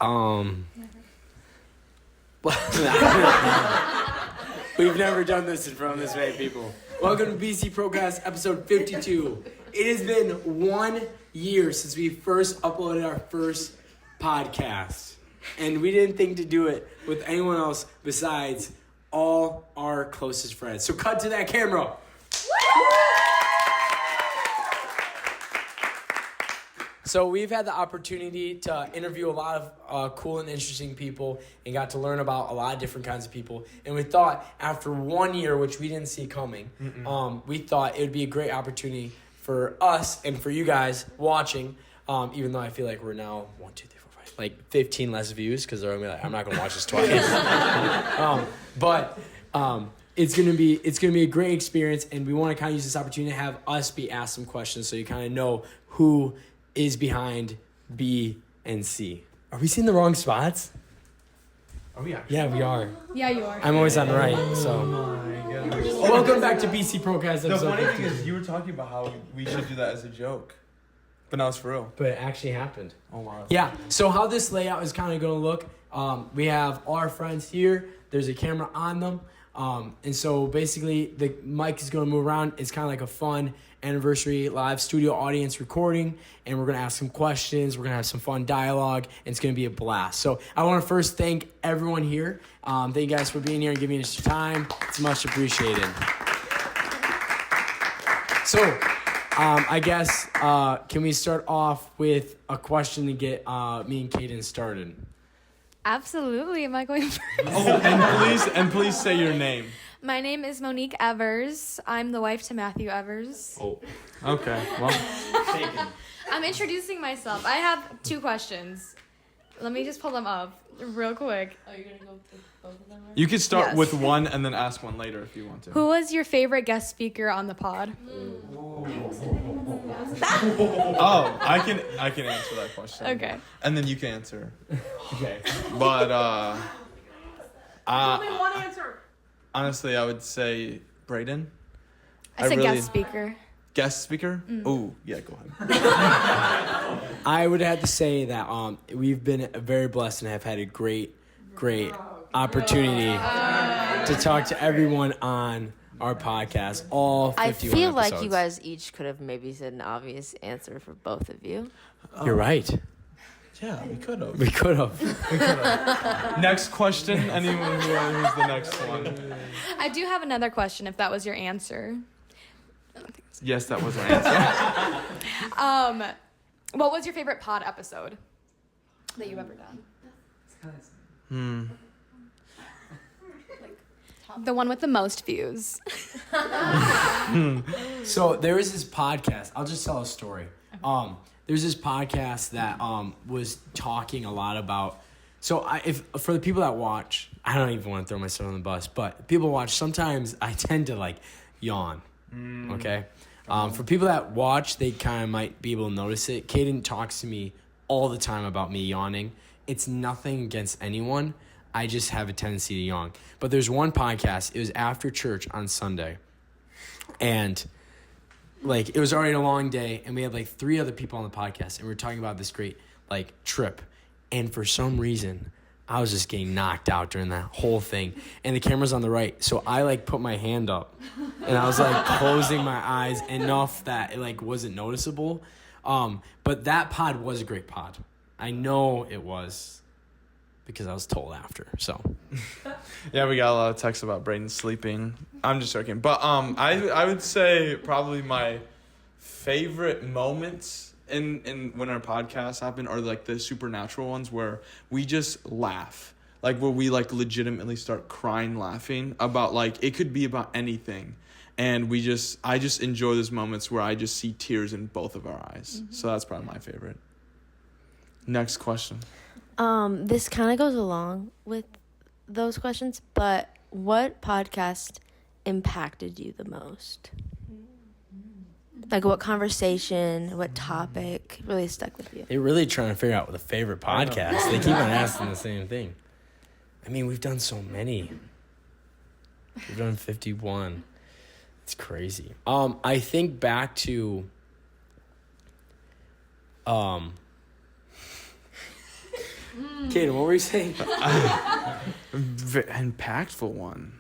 We've never done this in front of this many people. Welcome to BC Procast episode 52. It has been 1 year since we first uploaded our first podcast. And we didn't think to do it with anyone else besides all our closest friends. So cut to that camera. So we've had the opportunity to interview a lot of cool and interesting people and got to learn about a lot of different kinds of people. And we thought after 1 year, which we didn't see coming, we thought it would be a great opportunity for us and for you guys watching, even though I feel like we're now 1, 2, 3, 4, 5, like 15 less views because they're gonna be like, I'm not going to watch this twice. But it's gonna be a great experience, and we want to kind of use this opportunity to have us be asked some questions so you kind of know who is behind B and C. Are we seeing the wrong spots? Are we actually? Yeah, we are. Yeah, you are. I'm always on the right, so. Oh my gosh. Welcome back to BC Procast episode The funny 52. thing is, you were talking about how we should do that as a joke, but now it's for real. But it actually happened. Oh wow. Yeah, so how this layout is kind of going to look, we have all our friends here. There's a camera on them. And so basically the mic is going to move around. It's kind of like a fun anniversary live studio audience recording, and we're going to ask some questions. We're going to have some fun dialogue, and it's going to be a blast. So I want to first thank everyone here. Thank you guys for being here and giving us your time. It's much appreciated. So I guess, can we start off with a question to get me and Caeden started? Absolutely. Am I going first? Oh, and please say your name. My name is Monique Evers. I'm the wife to Matthew Evers. Oh. Okay. Well. I'm introducing myself. I have 2 questions. Let me just pull them up real quick. Oh, you're going to go with both of them? You could start Yes. with one and then ask one later if you want to. Who was your favorite guest speaker on the pod? Oh, I can answer that question. Okay. And then you can answer. Okay. But Only one answer. honestly, I would say Braedon. I said guest speaker. Guest speaker? Oh, yeah, go ahead. I would have to say that we've been very blessed and have had a great opportunity to talk to everyone on our podcast, all 51 I feel like episodes. you guys each could have maybe said an obvious answer for both of you. You're right. Yeah, we could have. We could have. Next question. Anyone who's the next one? I do have another question if that was your answer. Yes, that was our answer. What was your favorite pod episode that you've ever done? The one with the most views. So there was this podcast. I'll just tell a story. There's this podcast that was talking a lot about. So if for the people that watch, I don't even want to throw myself on the bus, but people watch. Sometimes I tend to like yawn. Okay. For people that watch, they kind of might be able to notice it. Caeden talks to me all the time about me yawning. It's nothing against anyone. I just have a tendency to yawn. But there's one podcast. It was after church on Sunday. And, like, it was already a long day. And we had, like, 3 other people on the podcast. And we were talking about this great, like, trip. And for some reason, I was just getting knocked out during that whole thing. And the camera's on the right. So I, like, put my hand up. And I was, like, closing my eyes enough that it, like, wasn't noticeable. But that pod was a great pod. I know it was. Because I was told after, so. Yeah, we got a lot of texts about Braedon sleeping. I'm just joking. But I would say probably my favorite moments in when our podcasts happen are like the supernatural ones where we just laugh. Like where we like legitimately start crying laughing about like it could be about anything. And I just enjoy those moments where I just see tears in both of our eyes. Mm-hmm. So that's probably my favorite. Next question. This kind of goes along with those questions, but what podcast impacted you the most? Like what conversation, what topic really stuck with you? They're really trying to figure out the favorite podcast. They keep on asking the same thing. I mean, we've done so many. We've done 51. It's crazy. I think back to Caeden, Caeden, what were you saying? Impactful one.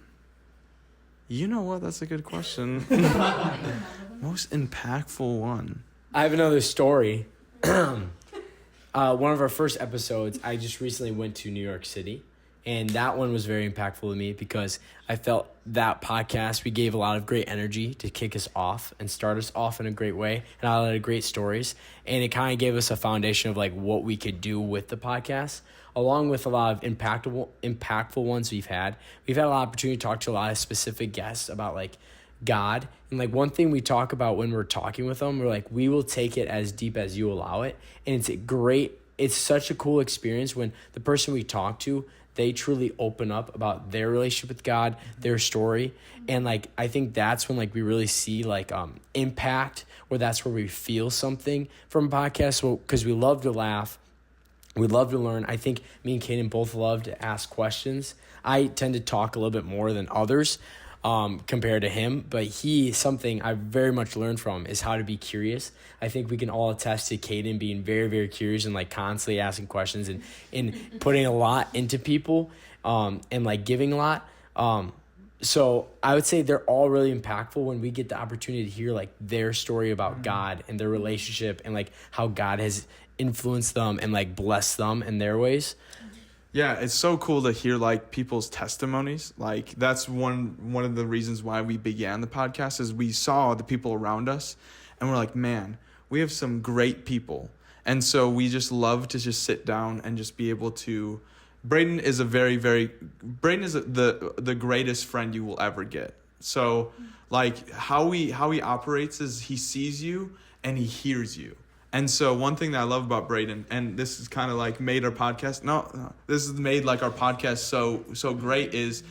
You know what? That's a good question. Most impactful one. I have another story. One of our first episodes, I just recently went to New York City. And that one was very impactful to me because I felt that podcast, we gave a lot of great energy to kick us off and start us off in a great way. And a lot of great stories. And it kind of gave us a foundation of like what we could do with the podcast, along with a lot of impactful ones we've had. We've had a lot of opportunity to talk to a lot of specific guests about like God. And like one thing we talk about when we're talking with them, we're like, we will take it as deep as you allow it. And it's great. It's such a cool experience when the person we talk to, they truly open up about their relationship with God, their story. And like, I think that's when like we really see like impact, or that's where we feel something from a podcast. Well, because we love to laugh. We love to learn. I think me and Caeden both love to ask questions. I tend to talk a little bit more than others compared to him, but something I very much learned from is how to be curious. I think we can all attest to Caeden being very, very curious and like constantly asking questions and putting a lot into people and like giving a lot. So I would say they're all really impactful when we get the opportunity to hear like their story about God and their relationship and like how God has influenced them and like blessed them in their ways. Yeah, it's so cool to hear like people's testimonies. Like that's one of the reasons why we began the podcast is we saw the people around us and we're like, man, we have some great people. And so we just love to just sit down and just be able to. Braedon is the greatest friend you will ever get. So like how he operates is he sees you and he hears you. And so one thing that I love about Braedon, and this is kind of like made our podcast, this has made like our podcast so great, is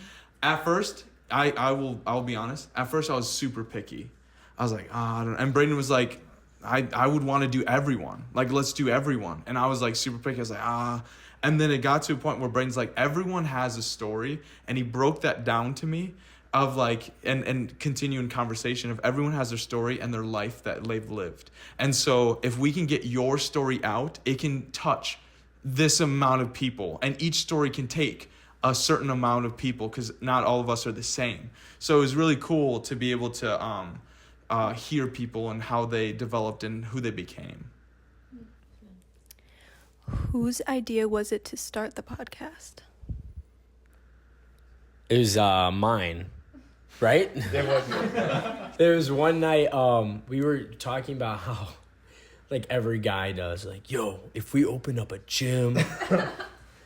at first, I'll be honest, at first I was super picky. I was like, I don't know. And Braedon was like, I would want to do everyone. Like, let's do everyone. And I was like super picky. I was like, And then it got to a point where Braedon's like, everyone has a story. And he broke that down to me of like, and continuing conversation of everyone has their story and their life that they've lived. And so if we can get your story out, it can touch this amount of people. And each story can take a certain amount of people because not all of us are the same. So it was really cool to be able to hear people and how they developed and who they became. Whose idea was it to start the podcast? It was mine, right? There was one night we were talking about how like every guy does, like, yo, if we open up a gym,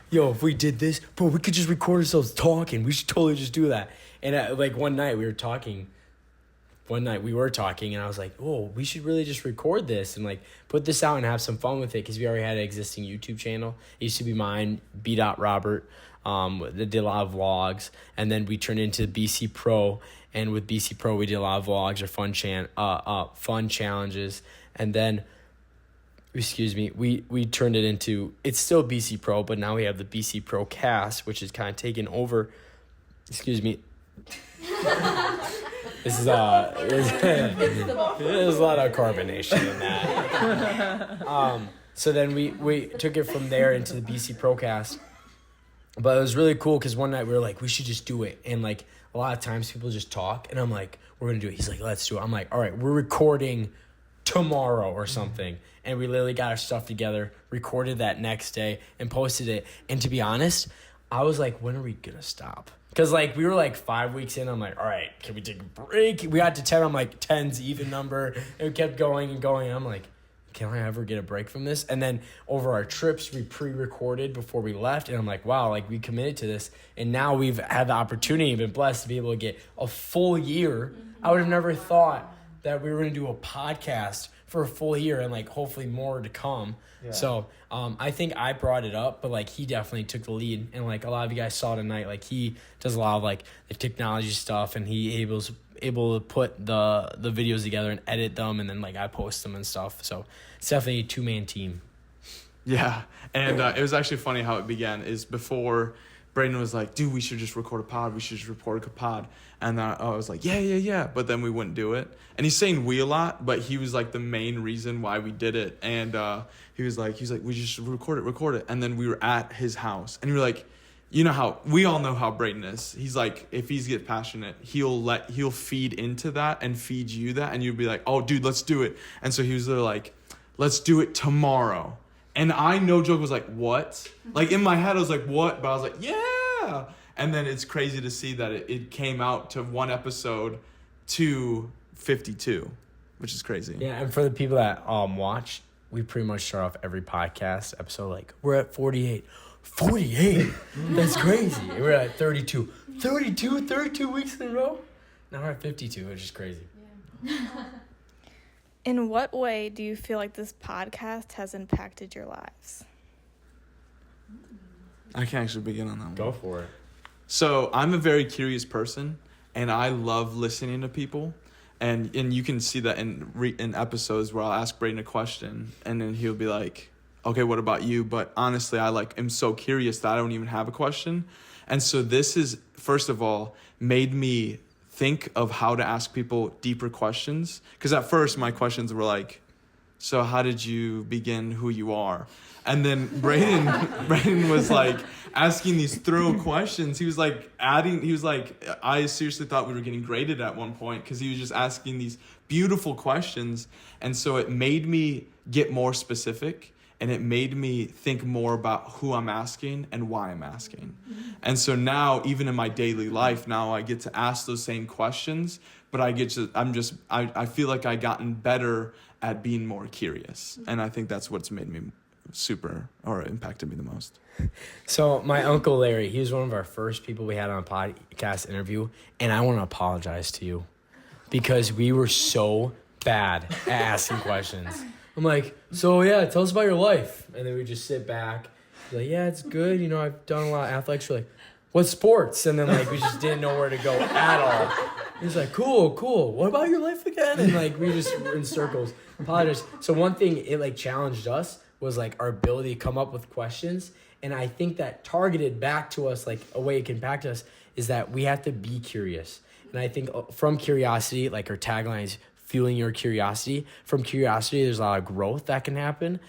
yo, if we did this, bro, we could just record ourselves talking. We should totally just do that. And like one night we were talking, and I was like, oh, we should really just record this and like put this out and have some fun with it because we already had an existing YouTube channel. It used to be mine, B.Robert. They did a lot of vlogs, and then we turned into BC Pro, and with BC Pro we did a lot of vlogs or fun challenges, and then we turned it into, it's still BC Pro, but now we have the BC Pro Cast, which is kind of taken over. This is there's a lot of carbonation in that. So then we took it from there into the BC Procast. But it was really cool because one night we were like, we should just do it. And like a lot of times people just talk and I'm like, we're gonna do it. He's like, let's do it. I'm like, all right, we're recording tomorrow or something. And we literally got our stuff together, recorded that next day and posted it. And to be honest, I was like, when are we gonna stop? Because, like, we were, like, 5 weeks in. I'm like, all right, can we take a break? We got to 10. I'm like, 10's even number. And we kept going and going. And I'm like, can I ever get a break from this? And then over our trips, we pre-recorded before we left. And I'm like, wow, like, we committed to this. And now we've had the opportunity, been blessed to be able to get a full year. I would have never thought that we were going to do a podcast for a full year and, like, hopefully more to come. Yeah. So I think I brought it up, but like he definitely took the lead, and like a lot of you guys saw tonight, like he does a lot of like the technology stuff, and he able to put the videos together and edit them, and then like I post them and stuff. So it's definitely a 2-man team. Yeah, and it was actually funny how it began. Is before Braedon was like, dude, we should just record a pod. We should just record a pod. And I was like, yeah. But then we wouldn't do it. And he's saying we a lot, but he was like the main reason why we did it. And he was like, we just record it. And then we were at his house. And we were like, you know how, we all know how Braedon is. He's like, if he's get passionate, he'll feed into that and feed you that. And you'll be like, oh, dude, let's do it. And so he was literally like, let's do it tomorrow. And I, no joke, was like, what? Like, in my head, I was like, what? But I was like, yeah. And then it's crazy to see that it came out to one episode to 52, which is crazy. Yeah, and for the people that watch, we pretty much start off every podcast episode like, we're at 48. 48? That's crazy. We're at 32. 32 weeks in a row? Now we're at 52, which is crazy. Yeah. In what way do you feel like this podcast has impacted your lives? I can actually begin on that one. Go for it. So I'm a very curious person, and I love listening to people. And you can see that in episodes where I'll ask Braedon a question, and then he'll be like, okay, what about you? But honestly, I am so curious that I don't even have a question. And so this is, first of all, made me think of how to ask people deeper questions. Because at first, my questions were like, so how did you begin who you are? And then Braedon was like asking these thorough questions. He was like I seriously thought we were getting graded at one point because he was just asking these beautiful questions. And so it made me get more specific, and it made me think more about who I'm asking and why I'm asking. And so now, even in my daily life, now I get to ask those same questions, but I feel like I've gotten better at being more curious. And I think that's what's made me impacted me the most. So my Uncle Larry, he was one of our first people we had on a podcast interview, and I want to apologize to you because we were so bad at asking questions. I'm like, so yeah, tell us about your life. And then we just sit back, like, yeah, it's good. You know, I've done a lot of athletics. We're like, what sports? And then like, we just didn't know where to go at all. He's like, cool. What about your life again? And like, we just were in circles. Apologize. So one thing it like challenged us was like our ability to come up with questions. And I think that targeted back to us, like a way it can impact us, is that we have to be curious. And I think from curiosity, like our tagline is fueling your curiosity. From curiosity, there's a lot of growth that can happen.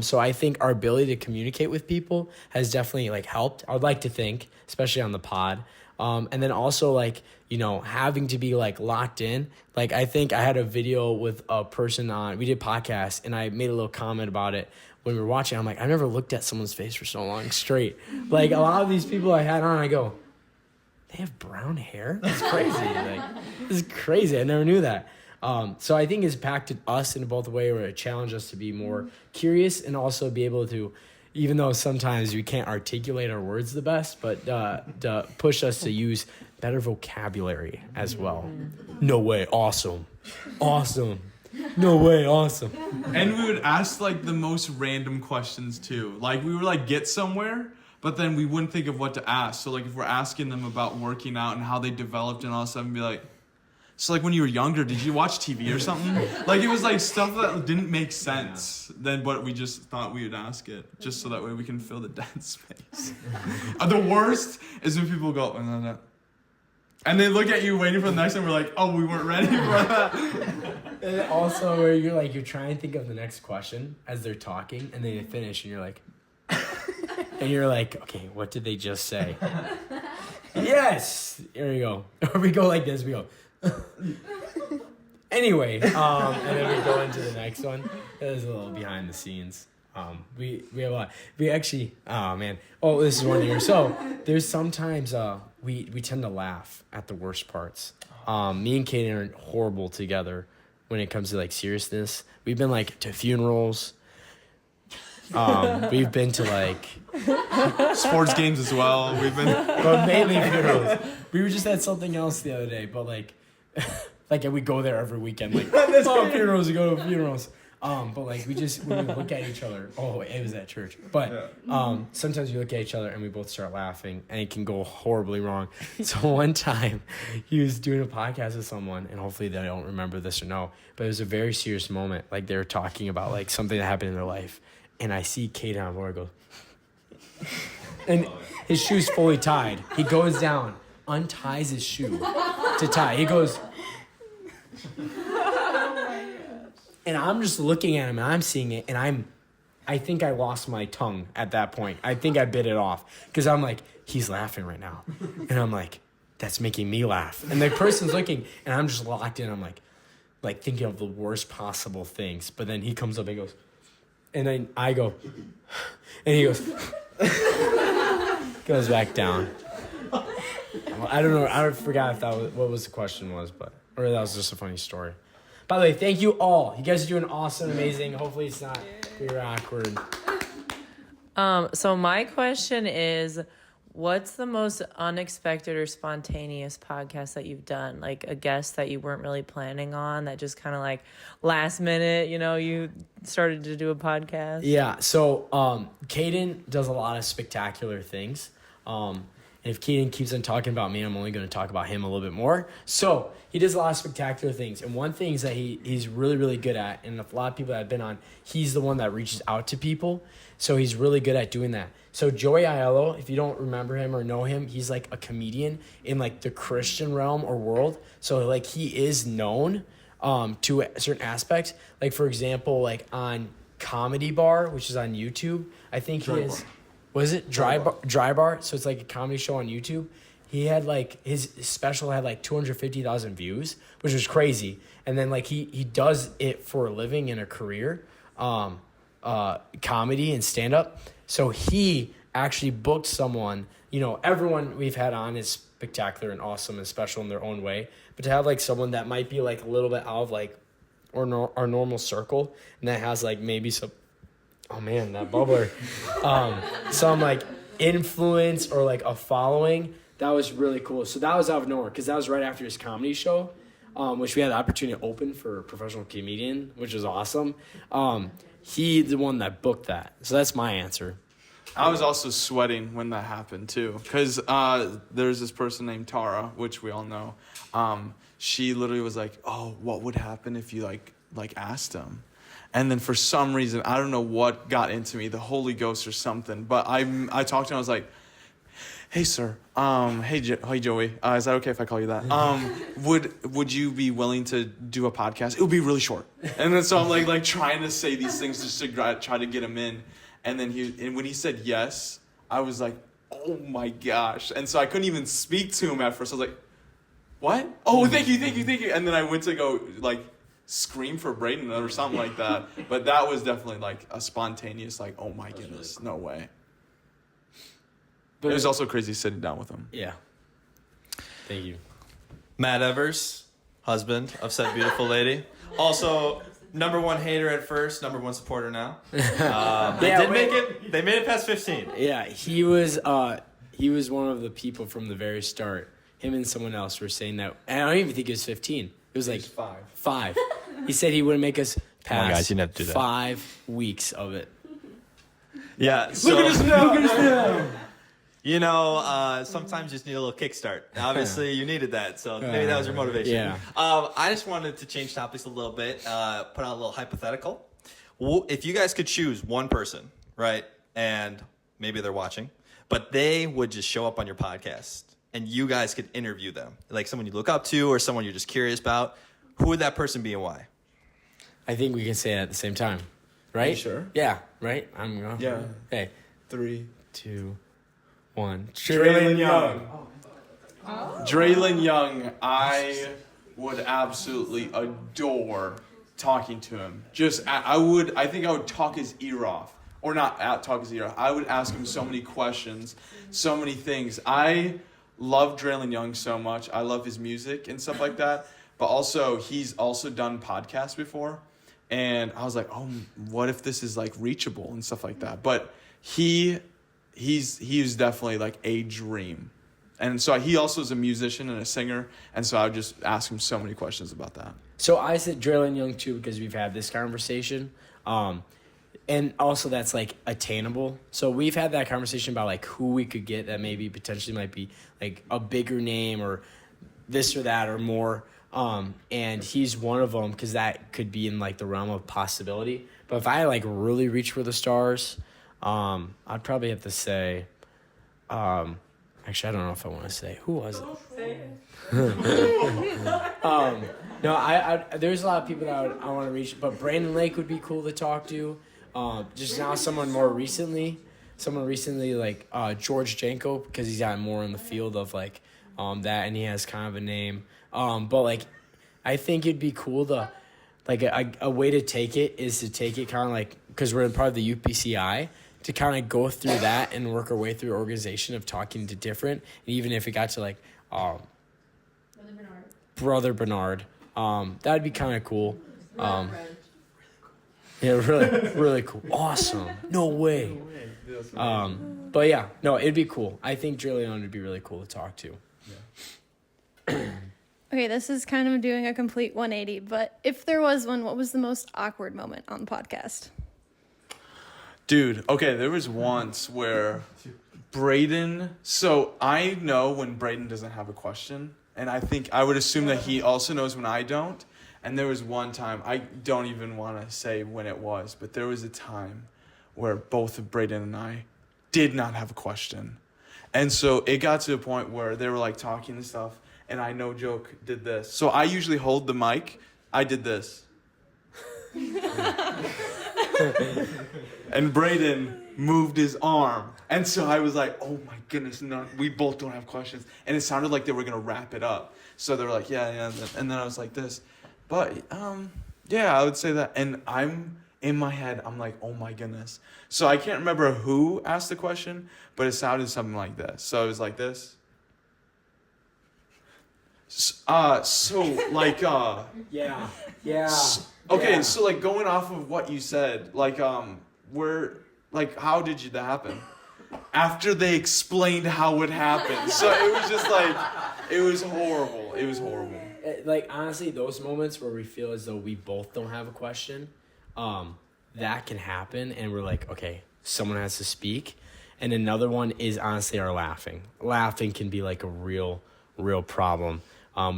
So I think our ability to communicate with people has definitely like helped. I would like to think, especially on the pod. And then also like, you know, having to be like locked in. Like I think I had a video with a person we did podcasts, and I made a little comment about it when we were watching. I'm like, I never looked at someone's face for so long straight. Like a lot of these people I had on, I go, they have brown hair? That's crazy. Like, this is crazy. I never knew that. So I think it's impacted us in both a way where it challenged us to be more curious and also be able to, even though sometimes we can't articulate our words the best, but to push us to use better vocabulary as well. No way, awesome. No way, awesome. And we would ask like the most random questions too. Like we would like get somewhere, but then we wouldn't think of what to ask. So like if we're asking them about working out and how they developed and all that stuff, and be like, so like when you were younger, did you watch TV or something? Like it was like stuff that didn't make sense. Then, but we just thought we would ask it just so that way we can fill the dead space. The worst is when people go, and they look at you waiting for the next one. We're like, oh, we weren't ready for that. And also where you're trying to think of the next question as they're talking, and then they finish, and you're like, okay, what did they just say? Yes, here we go. Or we go like this. We go. Anyway, and then we go into the next one. That is a little behind the scenes. We have a lot. We actually, this is one year. So there's sometimes we tend to laugh at the worst parts. Me and Caeden are horrible together when it comes to like seriousness. We've been like to funerals. We've been to like sports games as well. But mainly funerals. We were just at something else the other day, but like we go there every weekend. Like funerals, we go to funerals. But like when we look at each other, it was at church. But sometimes we look at each other and we both start laughing, and it can go horribly wrong. So one time he was doing a podcast with someone, and hopefully they don't remember this or no, but it was a very serious moment. Like they were talking about like something that happened in their life, and I see Caeden on board go. and his shoe's fully tied. He goes down, unties his shoe to tie. He goes, and I'm just looking at him, and I'm seeing it, and I think I lost my tongue at that point. I think I bit it off because I'm like, he's laughing right now, and I'm like, that's making me laugh. And the person's looking, and I'm just locked in. I'm like thinking of the worst possible things. But then he comes up and goes, and then I go, and he goes, goes back down. I don't know. I forgot if that was what was the question was, or that was just a funny story. By the way, thank you all. You guys are doing awesome, amazing. Hopefully it's not weird, awkward. So my question is, what's the most unexpected or spontaneous podcast that you've done? Like a guest that you weren't really planning on that just kind of like last minute, you started to do a podcast? Yeah, so Caeden does a lot of spectacular things. And if Caeden keeps on talking about me, I'm only going to talk about him a little bit more. So he does a lot of spectacular things. And one thing is that he's really, really good at, and a lot of people that I've been on, he's the one that reaches out to people. So he's really good at doing that. So Joey Aiello, if you don't remember him or know him, he's like a comedian in like the Christian realm or world. So like he is known to certain aspects. Like for example, like on Comedy Bar, which is on YouTube, I think he is. Was it Dry Bar? So it's like a comedy show on YouTube. He had like his special had like 250,000 views, which was crazy. And then like he does it for a living and a career, comedy and stand up. So he actually booked someone. Everyone we've had on is spectacular and awesome and special in their own way. But to have like someone that might be like a little bit out of like our normal circle, and that has like maybe some. Oh man, that bubbler. Some like influence or like a following. That was really cool. So that was out of nowhere because that was right after his comedy show, which we had the opportunity to open for a professional comedian, which was awesome. He's the one that booked that. So that's my answer. I was also sweating when that happened too, because there's this person named Tara, which we all know. She literally was like, "Oh, what would happen if you like asked him?" And then for some reason, I don't know what got into me, the Holy Ghost or something. But I talked to him. I was like, "Hey, sir. Hey, Joey. Is that okay if I call you that? Would you be willing to do a podcast? It would be really short." And then so I'm like trying to say these things just to try to get him in. And then when he said yes, I was like, "Oh my gosh!" And so I couldn't even speak to him at first. I was like, "What? Oh, thank you." And then I went to go like scream for Braedon or something like that. But that was definitely like a spontaneous, like, oh my goodness, no way. But it was also crazy sitting down with him. Yeah. Thank you. Matt Evers, husband of said beautiful lady. Also, number one hater at first, number one supporter now. They made it past 15. Yeah, he was one of the people from the very start. Him and someone else were saying that, and I don't even think it was 15. It was like 5. He said he wouldn't make us pass guys, you never do that. 5 weeks of it. Yeah. So, Look at us now. Sometimes you just need a little kickstart. Obviously, you needed that, so maybe that was your motivation. Yeah. I just wanted to change topics a little bit, put out a little hypothetical. If you guys could choose one person, right, and maybe they're watching, but they would just show up on your podcast, and you guys could interview them, like someone you look up to or someone you're just curious about, who would that person be and why? I think we can say it at the same time, right? You sure? Yeah, right? I'm going. Yeah. Okay. 3, 2, 1. Draylon Young. Draylon Young, I would absolutely adore talking to him. I think I would talk his ear off. Or not talk his ear off. I would ask him so many questions, so many things. I love Draylon Young so much. I love his music and stuff like that. But also, he's also done podcasts before. And I was like, oh, what if this is like reachable and stuff like that? But he was definitely like a dream. And so he also is a musician and a singer. And so I would just ask him so many questions about that. So I said Draylon Young too because we've had this conversation. And also that's like attainable. So we've had that conversation about like who we could get that maybe potentially might be like a bigger name or this or that or more. And he's one of them because that could be in like the realm of possibility. But if I like really reach for the stars, I'd probably have to say Actually, I don't know if I want to say. Who was it? No, I there's a lot of people that I want to reach, but Brandon Lake would be cool to talk to. Just now, someone recently, like George Janko, because he's got more in the field of like that, and he has kind of a name. But like, I think it'd be cool to, like, a way to take it is to take it kind of like, because we're in part of the UPCI, to kind of go through that and work our way through organization of talking to different, and even if it got to like Brother Bernard, that'd be kind of cool. Yeah, really cool. Awesome. No way. But yeah, no, it'd be cool. I think Dre Leon would be really cool to talk to. Okay, this is kind of doing a complete 180, but if there was one, what was the most awkward moment on the podcast? Dude, okay, there was once where Braedon, so I know when Braedon doesn't have a question, and I think I would assume that he also knows when I don't. And there was one time, I don't even want to say when it was, but there was a time where both of Braedon and I did not have a question. And so it got to the point where they were like talking and stuff, and I, no joke, did this. So I usually hold the mic. I did this. And Braedon moved his arm. And so I was like, oh my goodness, no, we both don't have questions. And it sounded like they were going to wrap it up. So they were like, yeah. And then I was like this. But, yeah, I would say that. And in my head, I'm like, oh my goodness. So I can't remember who asked the question, but it sounded something like this. So it was like this. Yeah. Okay, yeah. So like going off of what you said, like how did that happen? After they explained how it happened. So it was just like, it was horrible. It was horrible. Like, honestly, those moments where we feel as though we both don't have a question, that can happen, and we're like, okay, someone has to speak. And another one is honestly our laughing. Laughing can be like a real problem.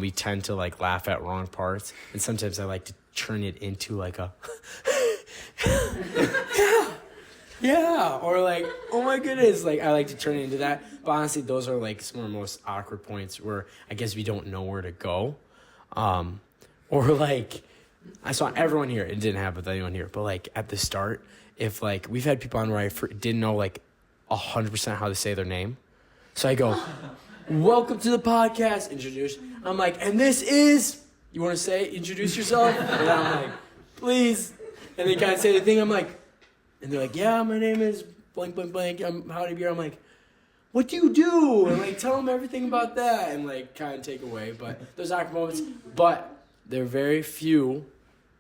We tend to like laugh at wrong parts, and sometimes I like to turn it into like a yeah, or like, oh my goodness, like I like to turn it into that. But honestly, those are like some of the most awkward points where I guess we don't know where to go. Or like, I saw everyone here, it didn't happen with anyone here, but like at the start, if like, we've had people on where I didn't know like 100% how to say their name. So I go, welcome to the podcast, introduce. I'm like, and this is, you want to say, introduce yourself? And I'm like, please. And they kind of say the thing, I'm like, and they're like, yeah, my name is blank, blank, blank. I'm Howdy Beer. I'm like, what do you do? And like, tell them everything about that and like kind of take away. But those awkward moments, but they're very few,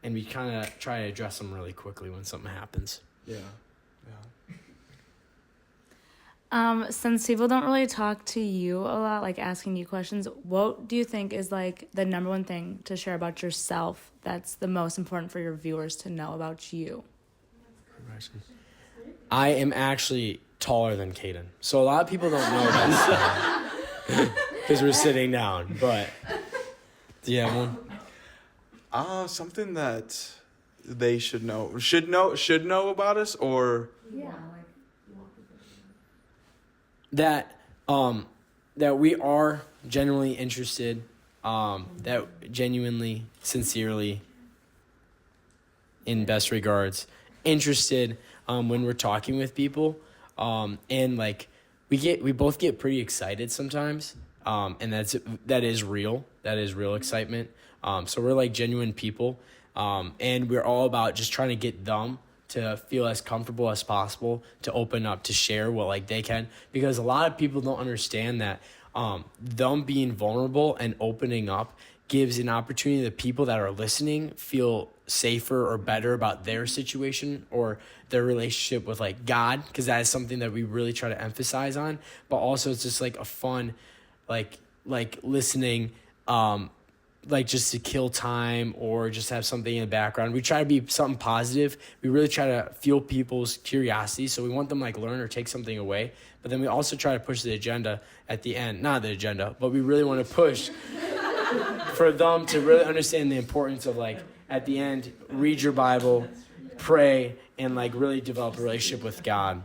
and we kind of try to address them really quickly when something happens. Yeah. Since people don't really talk to you a lot, like asking you questions, what do you think is like the number one thing to share about yourself that's the most important for your viewers to know about you? I am actually taller than Caeden. So a lot of people don't know this because we're sitting down, but do you have one? Something that they should know about us, or that we are genuinely interested, that genuinely, sincerely, in best regards, interested when we're talking with people, and like we both get pretty excited sometimes, and that is real excitement. So we're like genuine people, and we're all about just trying to get them to feel as comfortable as possible, to open up, to share what like they can, because a lot of people don't understand that them being vulnerable and opening up gives an opportunity that people that are listening feel safer or better about their situation or their relationship with like God, because that is something that we really try to emphasize on. But also it's just like a fun like listening, like just to kill time or just have something in the background. We try to be something positive. We really try to fuel people's curiosity. So we want them like learn or take something away. But then we also try to push the agenda at the end. Not the agenda, but we really want to push for them to really understand the importance of like at the end, read your Bible, pray, and like really develop a relationship with God.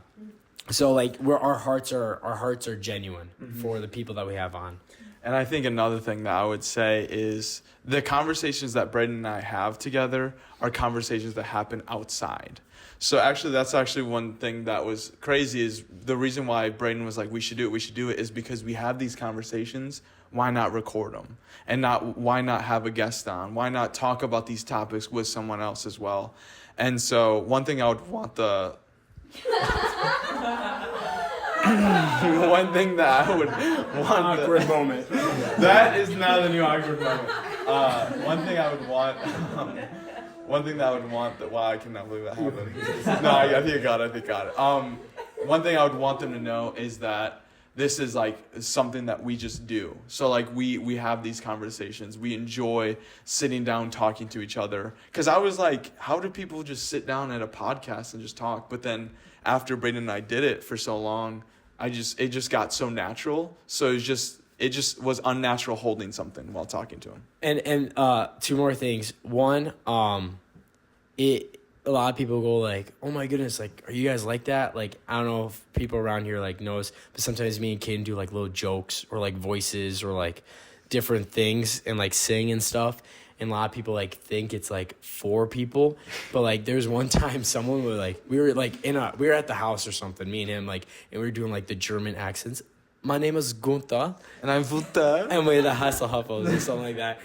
So like our hearts are genuine for the people that we have on. And I think another thing that I would say is the conversations that Braedon and I have together are conversations that happen outside. So actually, that's actually one thing that was crazy is the reason why Braedon was like, we should do it is because we have these conversations. Why not record them? And why not have a guest on? Why not talk about these topics with someone else as well? And so one thing I would want one thing that I would want Awkward moment. That is not the new awkward moment. One thing I would want. Wow, I cannot believe that happened. No, I think I got it. One thing I would want them to know is that this is like something that we just do. So like we have these conversations. We enjoy sitting down talking to each other. Because I was like, how do people just sit down at a podcast and just talk? But then after Braedon and I did it for so long, it just got so natural. So it just was unnatural holding something while talking to him. And two more things. One, a lot of people go like, oh my goodness, like, are you guys like that? Like, I don't know if people around here like knows, but sometimes me and Caeden do like little jokes or like voices or like different things and like sing and stuff. And a lot of people like think it's like for people, but like there's one time someone was like, we were at the house or something, me and him, like, and we were doing like the German accents. My name is Gunther, and I'm Gunther, and we're the Hasselhoffels or something like that.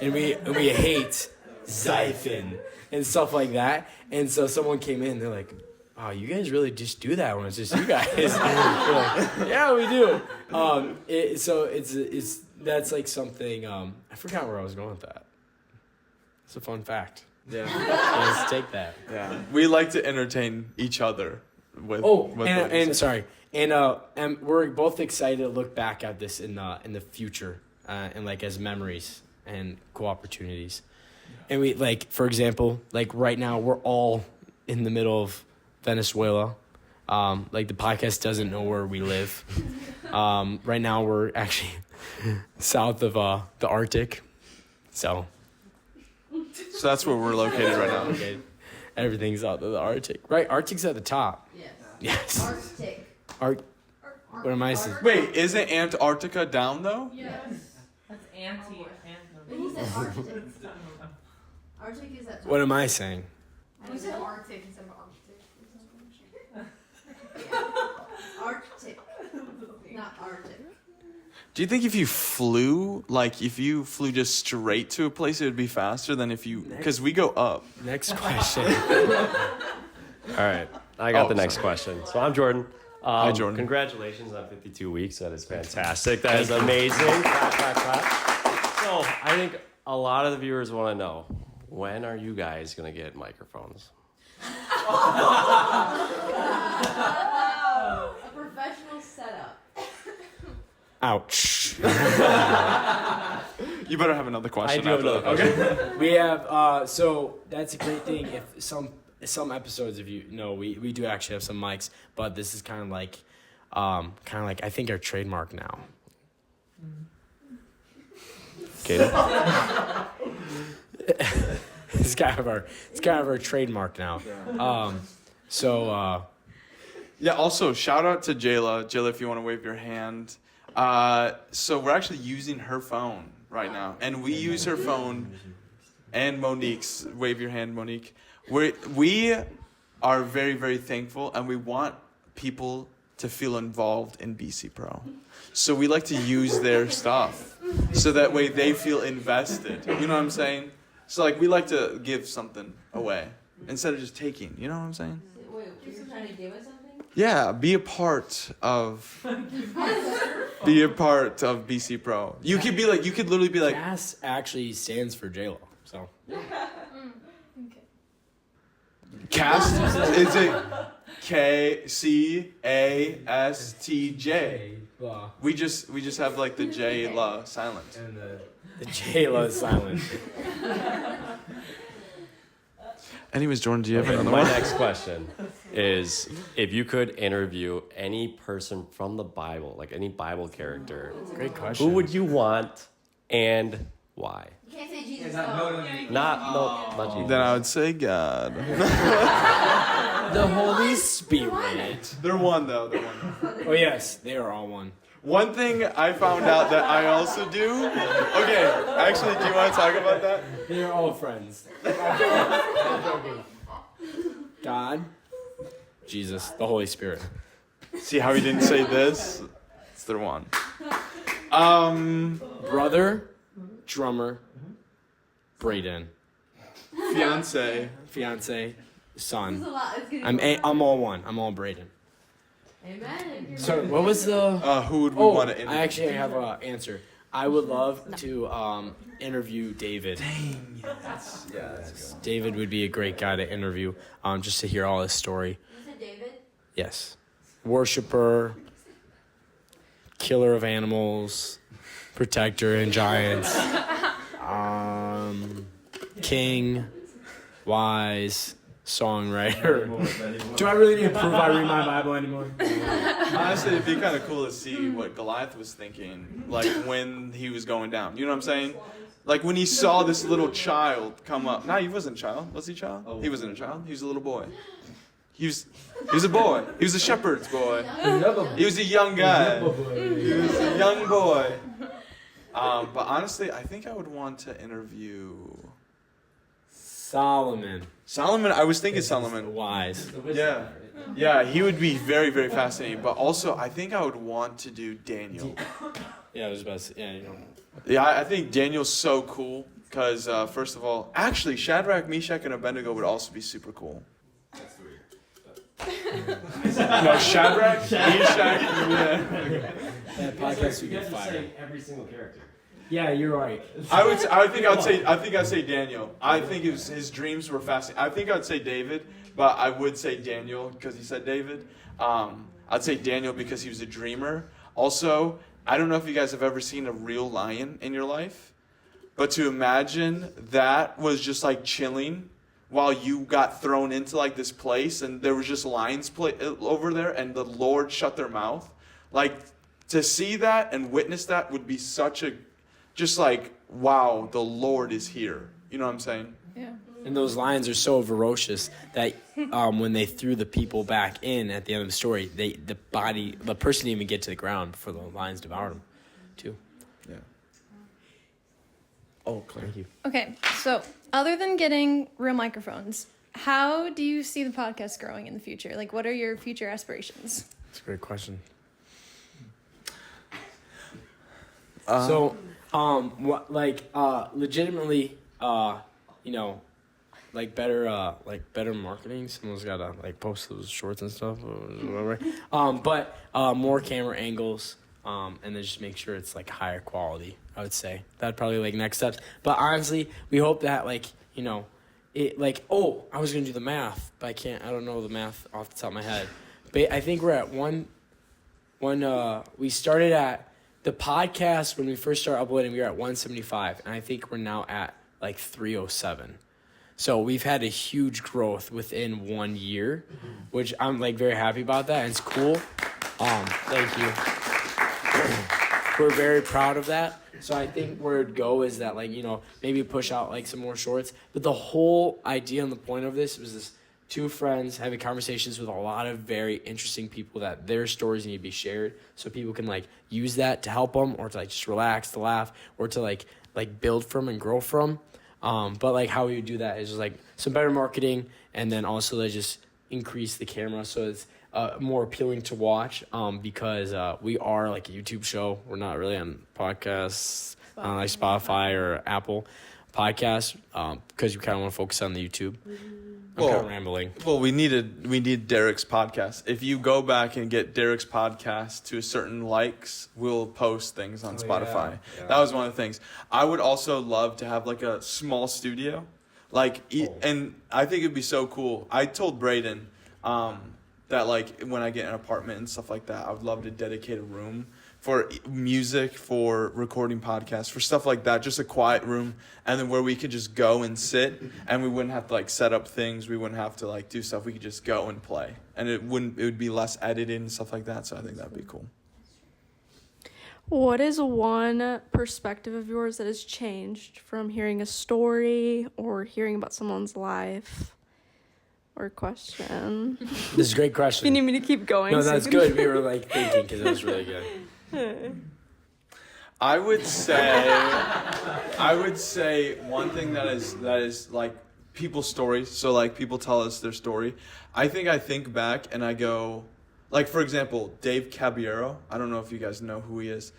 And we hate Seifen and stuff like that. And so someone came in, they're like, "Oh, you guys really just do that when it's just you guys?" We're like, yeah, we do. That's like something. I forgot where I was going with that. It's a fun fact. Yeah, let's take that. Yeah, we like to entertain each other with. Sorry. And we're both excited to look back at this in the future, and like as memories and cool opportunities. And we like, for example, like right now we're all in the middle of Venezuela. Like the podcast doesn't know where we live. Right now we're actually south of the Arctic, so that's where we're located right now. Okay. Everything's south of the Arctic, right? Arctic's at the top. Yes. Arctic. What am I saying? Wait, isn't Antarctica down though? Yes. That's anti. He said Arctic. Arctic is at. What am I saying? We said Arctic instead of Arctic. Yeah. Arctic, not Arctic. Do you think if you flew just straight to a place, it would be faster than if you? Because we go up. Next question. All right, I got the next question. So I'm Jordan. Hi, Jordan. Congratulations on 52 weeks. That is fantastic. That is amazing. Clap, clap, clap. So I think a lot of the viewers want to know, when are you guys going to get microphones? A professional setup. Ouch. You better have another question. I do have another question. Okay. We have so that's a great thing. If some episodes, if you know, we do actually have some mics, but this is kind of like I think our trademark now. Caeden? It's kind of our trademark now. Yeah. Also, shout out to Jayla. Jayla, if you want to wave your hand. So we're actually using her phone right now, and we use her phone. And Monique's, wave your hand, Monique. We are very, very thankful, and we want people to feel involved in BC Pro. So we like to use their stuff, so that way they feel invested. You know what I'm saying? So like we like to give something away instead of just taking. You know what I'm saying? Wait, you're trying to give us something? Yeah, be a part of BC Pro. You could literally be like. CAS actually stands for JLo. So. Cast is it KCASTJ? We just have like the J la silent. And the J la is silent. Anyways, Jordan, do you have another My one? next question is, if you could interview any person from the Bible, like any Bible character, Great question. who would you want and why? You can't say Jesus. Not Jesus. Then I would say God. The Holy Spirit. They're one though. They're one. Oh yes, they are all one. One thing I found out that I also do. Okay, actually, do you want to talk about that? They are all friends. God, Jesus, the Holy Spirit. See how he didn't say this? It's their one. Brother, drummer, Braedon. Fiance, son. I'm all one. I'm all Braedon. Amen. So what was the? Who would we want to interview? I actually have an answer. I would love to interview David. Dang, yes. Yeah, that's good. David would be a great guy to interview, just to hear all his story. Is it David? Yes. Worshipper, killer of animals, protector and giants, king, wise, songwriter. Do I really need to prove I read my Bible anymore? Honestly, it'd be kind of cool to see what Goliath was thinking, like when he was going down. You know what I'm saying? Like when he saw this little child come up. No, he wasn't a child. Was he a child? He wasn't a child. He was a little boy. He was a boy. He was a shepherd's boy. He was a young guy. He was a young boy. But honestly, I think I would want to interview Solomon. Solomon. I was thinking Solomon. Wise. Yeah. Yeah, he would be very, very fascinating. But also, I think I would want to do Daniel. Yeah, I was about to say, yeah, you know. Yeah, I think Daniel's so cool. Because, first of all, actually, Shadrach, Meshach, and Abednego would also be super cool. No, Shadrach, Meshach, yeah. That podcast would get fired. Every single character. Yeah, you're right. I think I'd say Daniel. I think his dreams were fascinating. I think I'd say David, but I would say Daniel because he said David. I'd say Daniel because he was a dreamer. Also, I don't know if you guys have ever seen a real lion in your life, but to imagine that was just like chilling while you got thrown into like this place and there was just lions over there and the Lord shut their mouth. Like to see that and witness that would be such a, just like, wow, the Lord is here. You know what I'm saying? Yeah. And those lions are so ferocious that when they threw the people back in at the end of the story, the person didn't even get to the ground before the lions devoured them, too. Yeah. Oh, Claire. Thank you. Okay, so other than getting real microphones, how do you see the podcast growing in the future? Like, what are your future aspirations? That's a great question. Legitimately, you know, better marketing. Someone's gotta post those shorts and stuff, or whatever. But more camera angles, and then just make sure it's higher quality. I would say that'd probably next steps. But honestly, we hope that it I was gonna do the math, but I don't know the math off the top of my head. But I think we're at we started at the podcast when we first started uploading, we were at 175, and I think we're now at 307. So we've had a huge growth within 1 year, which I'm very happy about that, and it's cool. Thank you. We're very proud of that. So I think where it'd go is that maybe push out some more shorts. But the whole idea and the point of this was this two friends having conversations with a lot of very interesting people that their stories need to be shared, so people can use that to help them, or to just relax, to laugh, or to build from and grow from. But how we would do that is just some better marketing, and then also to just increase the camera so it's more appealing to watch. Because we are a YouTube show. We're not really on podcasts like Spotify or Apple Podcasts, because we kind of want to focus on the YouTube. I'm kind of rambling. Well, we need Derek's podcast. If you go back and get Derek's podcast to a certain likes, we'll post things on Spotify. Yeah. That was one of the things. I would also love to have a small studio, and I think it'd be so cool. I told Braedon that when I get an apartment and stuff like that, I would love to dedicate a room for music, for recording podcasts, for stuff like that, just a quiet room, and then where we could just go and sit, and we wouldn't have to set up things, we wouldn't have to do stuff, we could just go and play, and it would be less edited and stuff like that, so I think that'd be cool. What is one perspective of yours that has changed from hearing a story or hearing about someone's life or question? This is a great question. You need me to keep going? No, so that's you can- good. We were like thinking because it was really good. I would say one thing that is like people's stories. So like people tell us their story. I think back and I go, like for example, Dave Caballero. I don't know if you guys know who he is.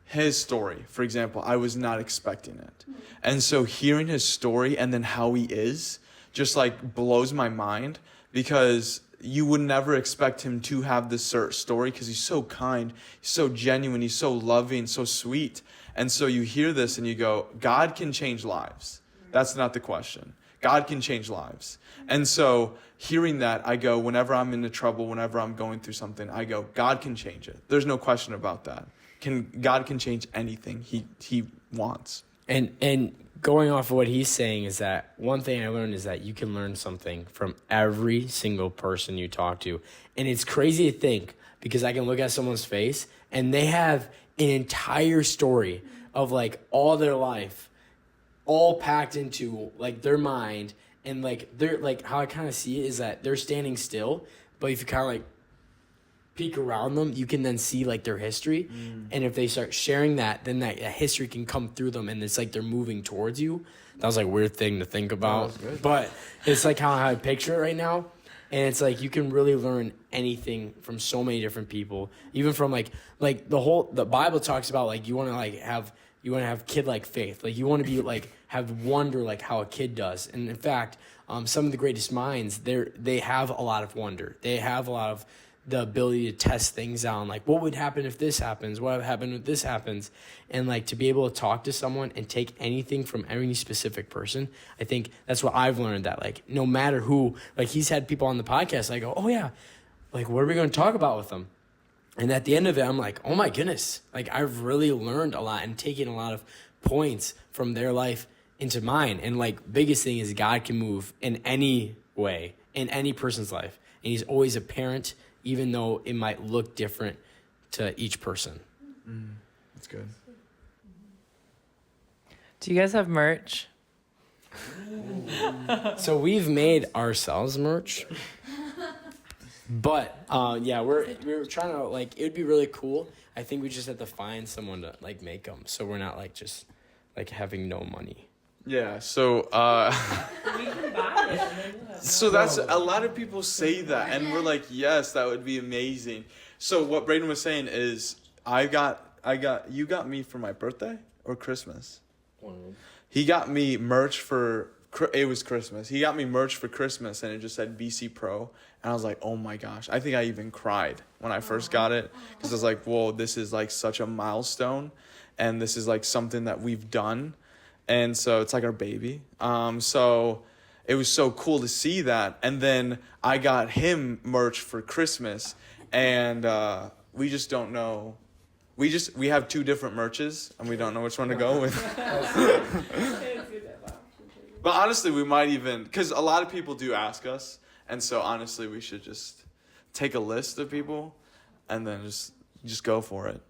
His story, for example, I was not expecting it. And so hearing his story and then how he is just like blows my mind, because you would never expect him to have this story because he's so kind, he's so genuine, he's so loving, so sweet. And so you hear this and you go, God can change lives. That's not the question. God can change lives. And so hearing that, I go, whenever I'm into trouble, whenever I'm going through something, I go, God can change it. There's no question about that. God can change anything he wants. And going off of what he's saying is that one thing I learned is that you can learn something from every single person you talk to. And it's crazy to think, because I can look at someone's face and they have an entire story of like all their life all packed into like their mind. And like they're like, how I kind of see it is that they're standing still, but if you kind of like peek around them, you can then see like their history. And if they start sharing that, then that history can come through them, and it's like they're moving towards you. That was like a weird thing to think about, but it's like how I picture it right now. And it's like you can really learn anything from so many different people, even from like the Bible talks about like you want to have kid-like faith, like you want to be like have wonder like how a kid does. And in fact, some of the greatest minds, they have a lot of wonder. They have a lot of the ability to test things out, like what would happen if this happens, what would happen if this happens, and like to be able to talk to someone and take anything from any specific person. I think that's what I've learned, that like no matter who, like he's had people on the podcast, I go, oh yeah, like what are we going to talk about with them? And at the end of it, I'm like, oh my goodness, like I've really learned a lot and taken a lot of points from their life into mine. And like biggest thing is God can move in any way in any person's life, and he's always a parent, even though it might look different to each person. That's good. Do you guys have merch? So we've made ourselves merch, but yeah, we're trying to like, it would be really cool. I think we just have to find someone to like make them, so we're not like just like having no money. Yeah, so We can buy it. And then we'll have so that's a lot of people say that, and we're like, yes, that would be amazing. So what Braedon was saying is, you got me for my birthday or Christmas. He got me merch for it was Christmas. He got me merch for Christmas, and it just said BC Pro, and I was like, oh my gosh, I think I even cried when I first got it, because I was like, whoa, this is like such a milestone, and this is like something that we've done. And so it's like our baby. So it was so cool to see that. And then I got him merch for Christmas, and we just don't know. We have two different merches, and we don't know which one to go with. But honestly, we might even, because a lot of people do ask us, and so honestly, we should just take a list of people, and then just go for it.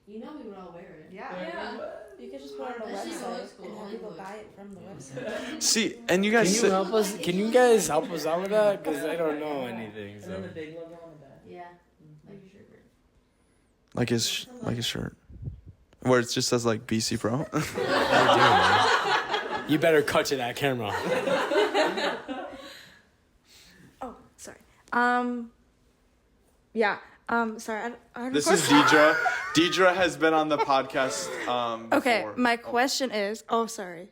You know we would all wear it. Yeah. You could just put it on a website and have people buy it from the website. See, and you guys Can you help us? Can you guys help us out with that? Because I don't know anything. So. big logo on the back. Yeah, like your shirt. like his shirt, where it just says like BC Pro. You better cut to that camera. Oh, sorry. Yeah. Sorry. I had a This is question. Deidre. Deidre has been on the podcast. Okay, before. my question is. Oh, sorry.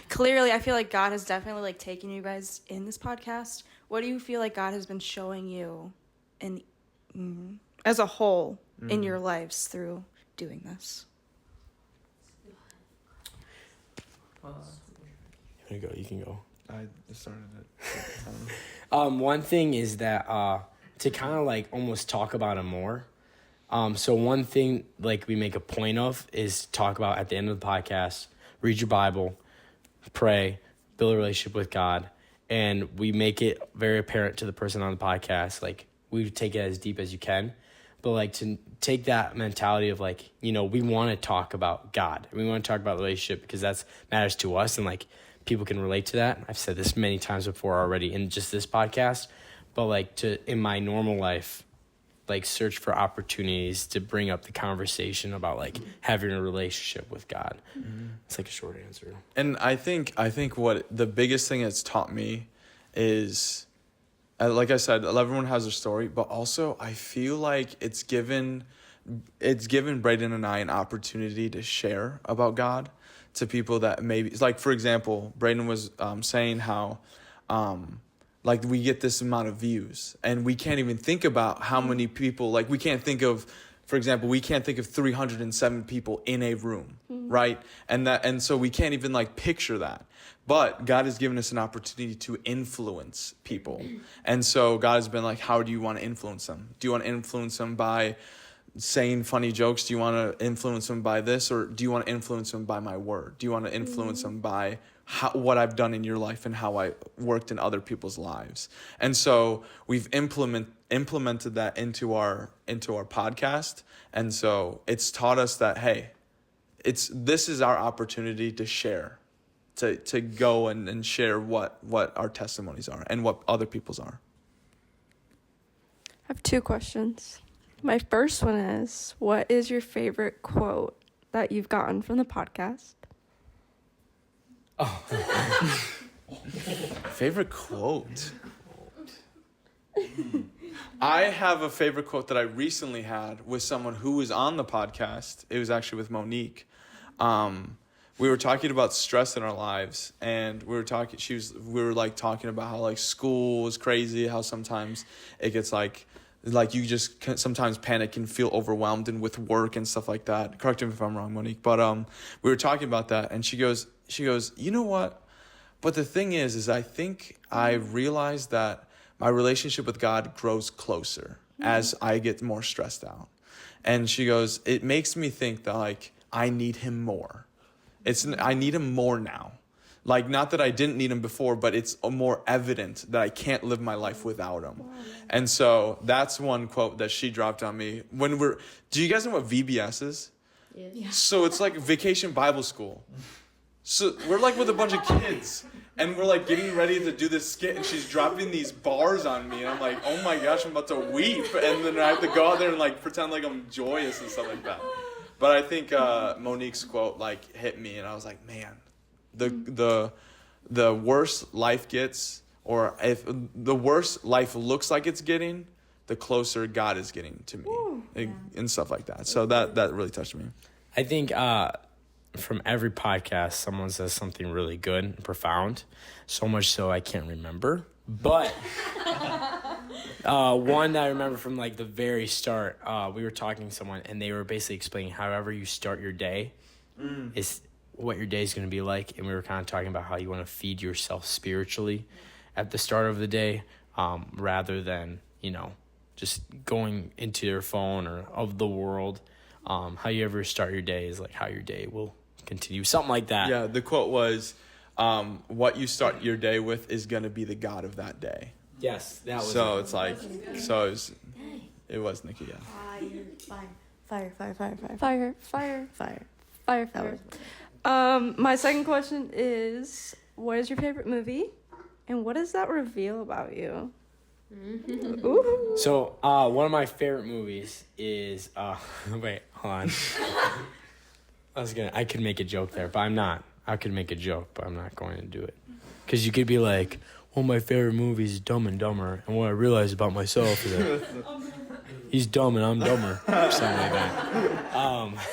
Clearly, I feel like God has definitely like taken you guys in this podcast. What do you feel like God has been showing you, as a whole, in your lives through doing this? You go. You can go. I started it. One thing is that to kind of like almost talk about it more. So one thing like we make a point of is talk about at the end of the podcast, read your Bible, pray, build a relationship with God, and we make it very apparent to the person on the podcast. Like we take it as deep as you can, but like to take that mentality of like, you know, we want to talk about God. We want to talk about the relationship because that's matters to us, and like people can relate to that. I've said this many times before already in just this podcast, but like in my normal life, like search for opportunities to bring up the conversation about like having a relationship with God. It's like a short answer. And I think what the biggest thing it's taught me is, like I said, everyone has their story, but also I feel like it's given Braedon and I an opportunity to share about God to people that maybe, like, for example, Braedon was saying how like we get this amount of views and we can't even think about how many people, like we can't think of, for example, we can't think of 307 people in a room, right? And so we can't even like picture that. But God has given us an opportunity to influence people. And so God has been like, how do you want to influence them? Do you want to influence them by saying funny jokes? Do you want to influence them by this? Or do you want to influence them by my word? Do you want to influence them by what I've done in your life and how I worked in other people's lives? And so we've implemented that into our podcast. And so it's taught us that, hey, this is our opportunity to share, to go and share what our testimonies are and what other people's are. I have 2 questions. My first one is, what is your favorite quote that you've gotten from the podcast? Favorite quote? I have a favorite quote that I recently had with someone who was on the podcast. It was actually with Monique. We were talking about stress in our lives, and we were talking about how like school was crazy, how sometimes it gets like you just sometimes panic and feel overwhelmed and with work and stuff like that. Correct me if I'm wrong, Monique. But we were talking about that, and she goes, you know what? But the thing is I think I realized that my relationship with God grows closer as I get more stressed out. And she goes, it makes me think that like I need him more. I need him more now. Like, not that I didn't need him before, but it's more evident that I can't live my life without him. And so that's one quote that she dropped on me. Do you guys know what VBS is? Yeah. So it's like Vacation Bible School. So we're like with a bunch of kids, and we're like getting ready to do this skit, and she's dropping these bars on me, and I'm like, oh my gosh, I'm about to weep. And then I have to go out there and like pretend like I'm joyous and stuff like that. But I think Monique's quote like hit me, and I was like, man, the worse life gets, or if the worse life looks like it's getting, the closer God is getting to me, and stuff like that. So that really touched me. I think from every podcast, someone says something really good and profound, so much so I can't remember. But one that I remember from like the very start, we were talking to someone, and they were basically explaining however you start your day is what your day is going to be like. And we were kind of talking about how you want to feed yourself spiritually at the start of the day, rather than, just going into your phone or of the world. How you ever start your day is like how your day will continue. Something like that. Yeah, the quote was, what you start your day with is going to be the God of that day. Yes, that was so. It's like, so it was Nikki, yeah. Fire. My second question is, what is your favorite movie, and what does that reveal about you? Ooh. So, one of my favorite movies is, wait, hold on. I could make a joke there, but I'm not. I could make a joke, but I'm not going to do it. Because you could be like, one of my favorite movies is Dumb and Dumber, and what I realized about myself is that he's dumb and I'm dumber, or something like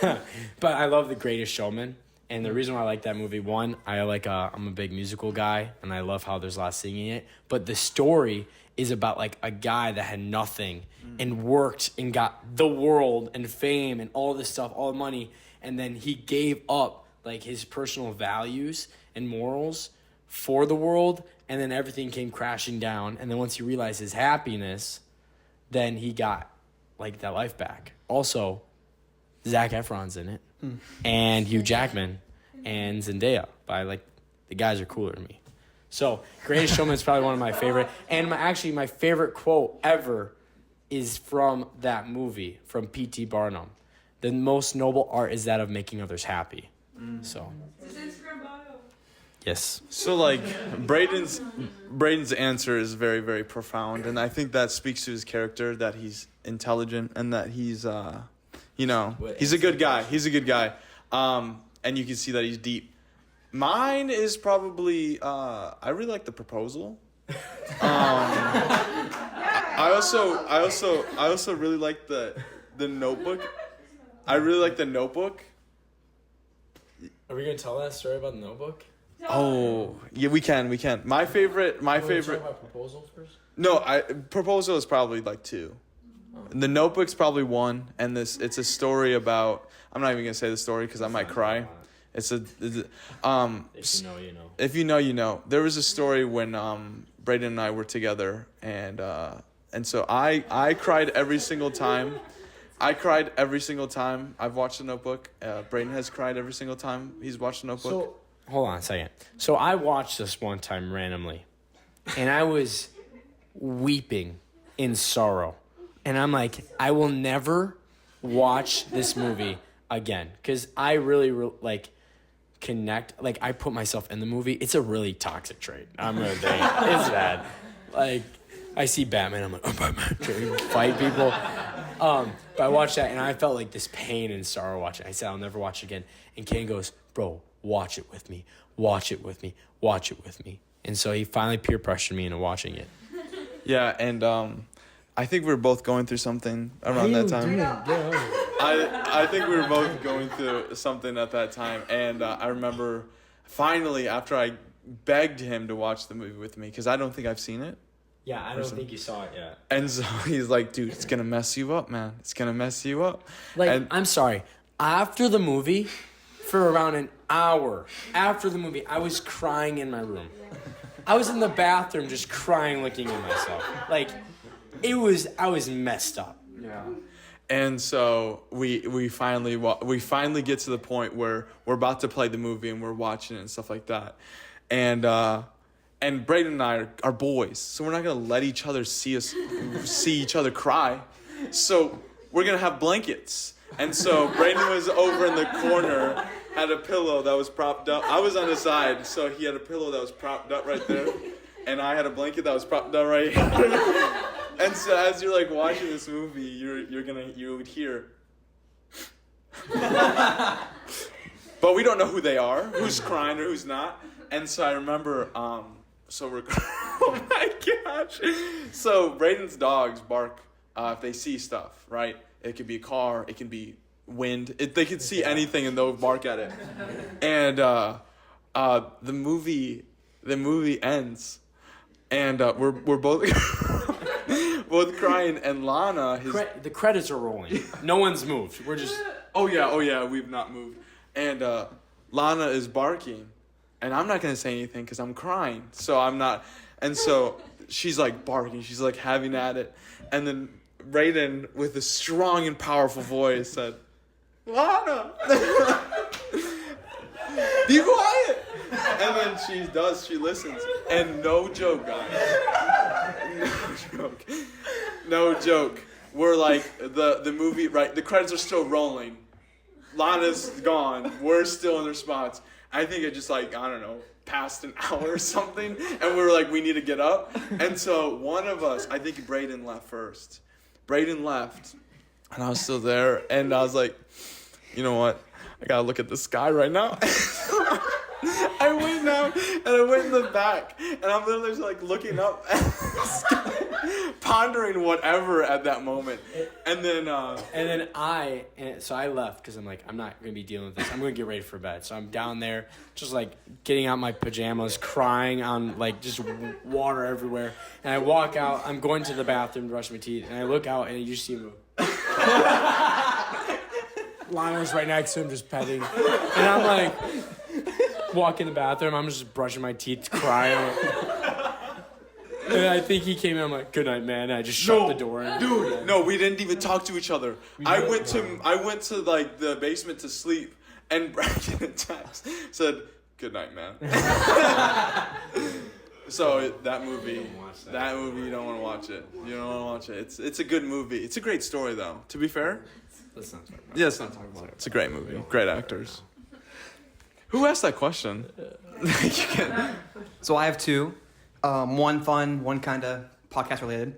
that. But I love The Greatest Showman, and the reason why I like that movie, one, I'm a big musical guy, and I love how there's a lot of singing in it, but the story is about like a guy that had nothing and worked and got the world and fame and all this stuff, all the money, and then he gave up like his personal values and morals for the world, and then everything came crashing down. And then once he realized his happiness, then he got like that life back. Also, Zac Efron's in it, and Hugh Jackman, and Zendaya. By like, the guys are cooler to me. So, Greatest Showman is probably one of my favorite. And my favorite quote ever is from that movie, from P.T. Barnum. The most noble art is that of making others happy. So. His Instagram bio. Yes. So like Braedon's answer is very, very profound, and I think that speaks to his character, that he's intelligent and that he's he's a good guy. He's a good guy. And you can see that he's deep. Mine is probably I really like The Proposal. I also really like the Notebook. I really like The Notebook. Are we gonna tell that story about the Notebook? Oh, yeah, we can. My favorite. Talk about Proposal first? No, Proposal is probably like 2. The Notebook's probably 1, and it's a story about. I'm not even gonna say the story because I might cry. If you know, you know. If you know, you know. There was a story when Braedon and I were together, and so I cried every single time. I've watched The Notebook. Braedon has cried every single time he's watched The Notebook. So, hold on a second. So I watched this one time randomly, and I was weeping in sorrow. And I'm like, I will never watch this movie again. Because I really, like, connect. Like, I put myself in the movie. It's a really toxic trait. I'm really saying it's bad. Like, I see Batman. I'm like, oh, Batman. Trying to fight people. But I watched that, and I felt like this pain and sorrow watching. I said, I'll never watch it again. And Caeden goes, bro, watch it with me. Watch it with me. Watch it with me. And so he finally peer pressured me into watching it. Yeah, and I think we were both going through something around that time. I think we were both going through something at that time, and I remember finally after I begged him to watch the movie with me because I don't think I've seen it. Yeah, I don't think you saw it yet. And so he's like, dude, it's gonna mess you up, man. It's gonna mess you up. Like, and I'm sorry. After the movie, for around an hour after the movie, I was crying in my room. I was in the bathroom just crying, looking at myself. Like, I was messed up. Yeah. And so we finally get to the point where we're about to play the movie and we're watching it and stuff like that. And Braedon and I are boys, so we're not gonna let each other see each other cry. So we're gonna have blankets. And so Braedon was over in the corner, had a pillow that was propped up. I was on the side, so he had a pillow that was propped up right there, and I had a blanket that was propped up right here. And so as you're like watching this movie, you would hear. But we don't know who they are, who's crying or who's not. And so I remember, so we're, oh my gosh. So Braedon's dogs bark if they see stuff, right? It could be a car, it can be wind. They can see anything and they'll bark at it. And the movie ends, and we're both both crying. And Lana, the credits are rolling. No one's moved. We're just. Oh yeah, we've not moved. And Lana is barking, and I'm not gonna say anything because I'm crying. So I'm not. And so she's like barking. She's like having at it, and then Braedon, with a strong and powerful voice, said, Lana, be quiet. And then she listens. And no joke, guys. No joke. We're like, the movie, right, the credits are still rolling. Lana's gone. We're still in their spots. I think it just like, I don't know, past an hour or something. And we were like, we need to get up. And so one of us, I think Braedon left first. Braedon left, and I was still there, and I was like, you know what? I gotta look at the sky right now. I went down, and I went in the back, and I'm literally just like looking up at the sky, pondering whatever at that moment. And then so I left because I'm like, I'm not gonna be dealing with this. I'm gonna get ready for bed. So I'm down there, just like getting out my pajamas, crying on like just water everywhere. And I walk out. I'm going to the bathroom to brush my teeth, and I look out, and you just see him. Lana's right next to him, just petting, and I'm like, walk in the bathroom. I'm just brushing my teeth, crying. And I think he came in. I'm like, good night, man. And I just shut the door. Dude, no, we didn't even talk to each other. I went to like the basement to sleep, and Braedon text said, good night, man. So that movie, you don't want to watch it. You don't want to watch it. It's a good movie. It's a great story, though. To be fair. Let's not talk about it. Yeah, let's not talk about it. It's a great movie. Great actors. Who asked that question? So I have two. One fun, one kind of podcast related.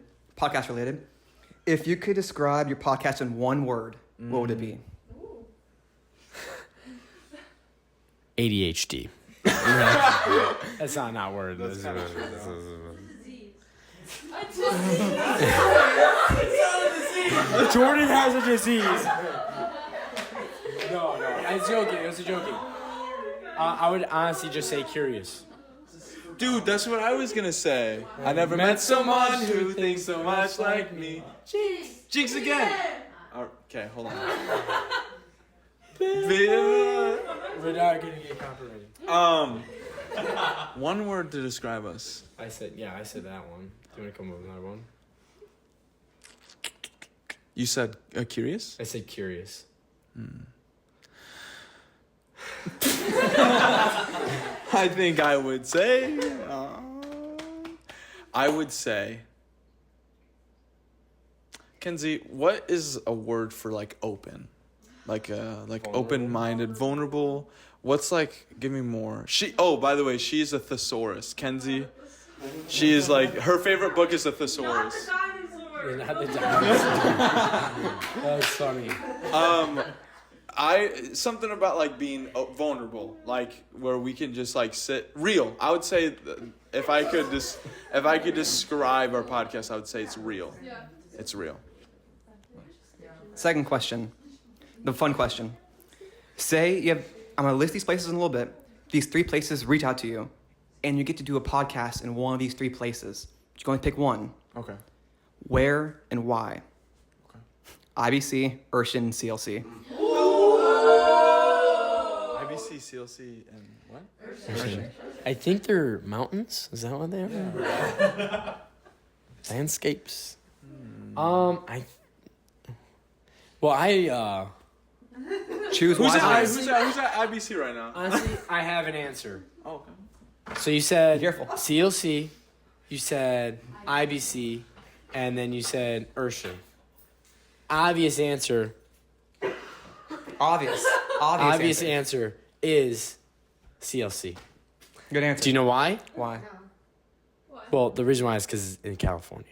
If you could describe your podcast in one word, what would it be? ADHD. That's not a word. Jordan has a disease. No, it's joking. It was a joking. I would honestly just say curious. Dude, that's what I was gonna say. I never met someone who thinks so much like me. Jinx again. Okay, hold on. We're not gonna get copyrighted. One word to describe us. I said that one. Do you want to come up with another one? You said curious? I said curious. I think I would say. Kenzie, what is a word for like open, like open-minded, vulnerable? What's like? Give me more. By the way, she's a thesaurus. Kenzie, she is like her favorite book is a thesaurus. Not the dinosaur. That's funny. Something about like being vulnerable, like where we can just like sit real. I would say if I could describe our podcast, I would say it's real. Yeah. It's real. Second question, the fun question. Say you have. I'm gonna list these places in a little bit. These 3 places reach out to you, and you get to do a podcast in one of these 3 places. You can only pick one. Okay. Where and why? Okay. IBC, Urshan, CLC. IBC, CLC, and what? Urshan. I think they're mountains. Is that what they are? Landscapes. Choose who's wisely. who's at IBC right now? Honestly, I have an answer. Oh, okay. So you said Careful. CLC, you said IBC, and then you said Urshan. Obvious answer is CLC. Good answer. Do you know why? Why? Well, the reason why is because it's in California.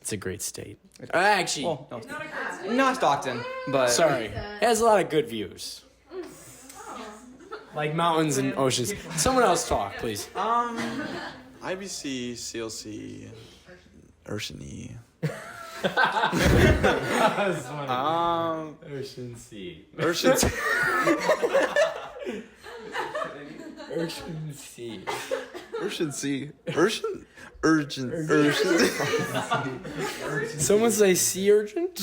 It's a great state. Actually, Well, no, not Stockton, but sorry. It has a lot of good views. Like mountains and oceans. Someone else talk, please. IBC, CLC, Urshan. Urshan C. Urshan C. Urshan C. Urshan C. Urgent. Someone say sea urgent?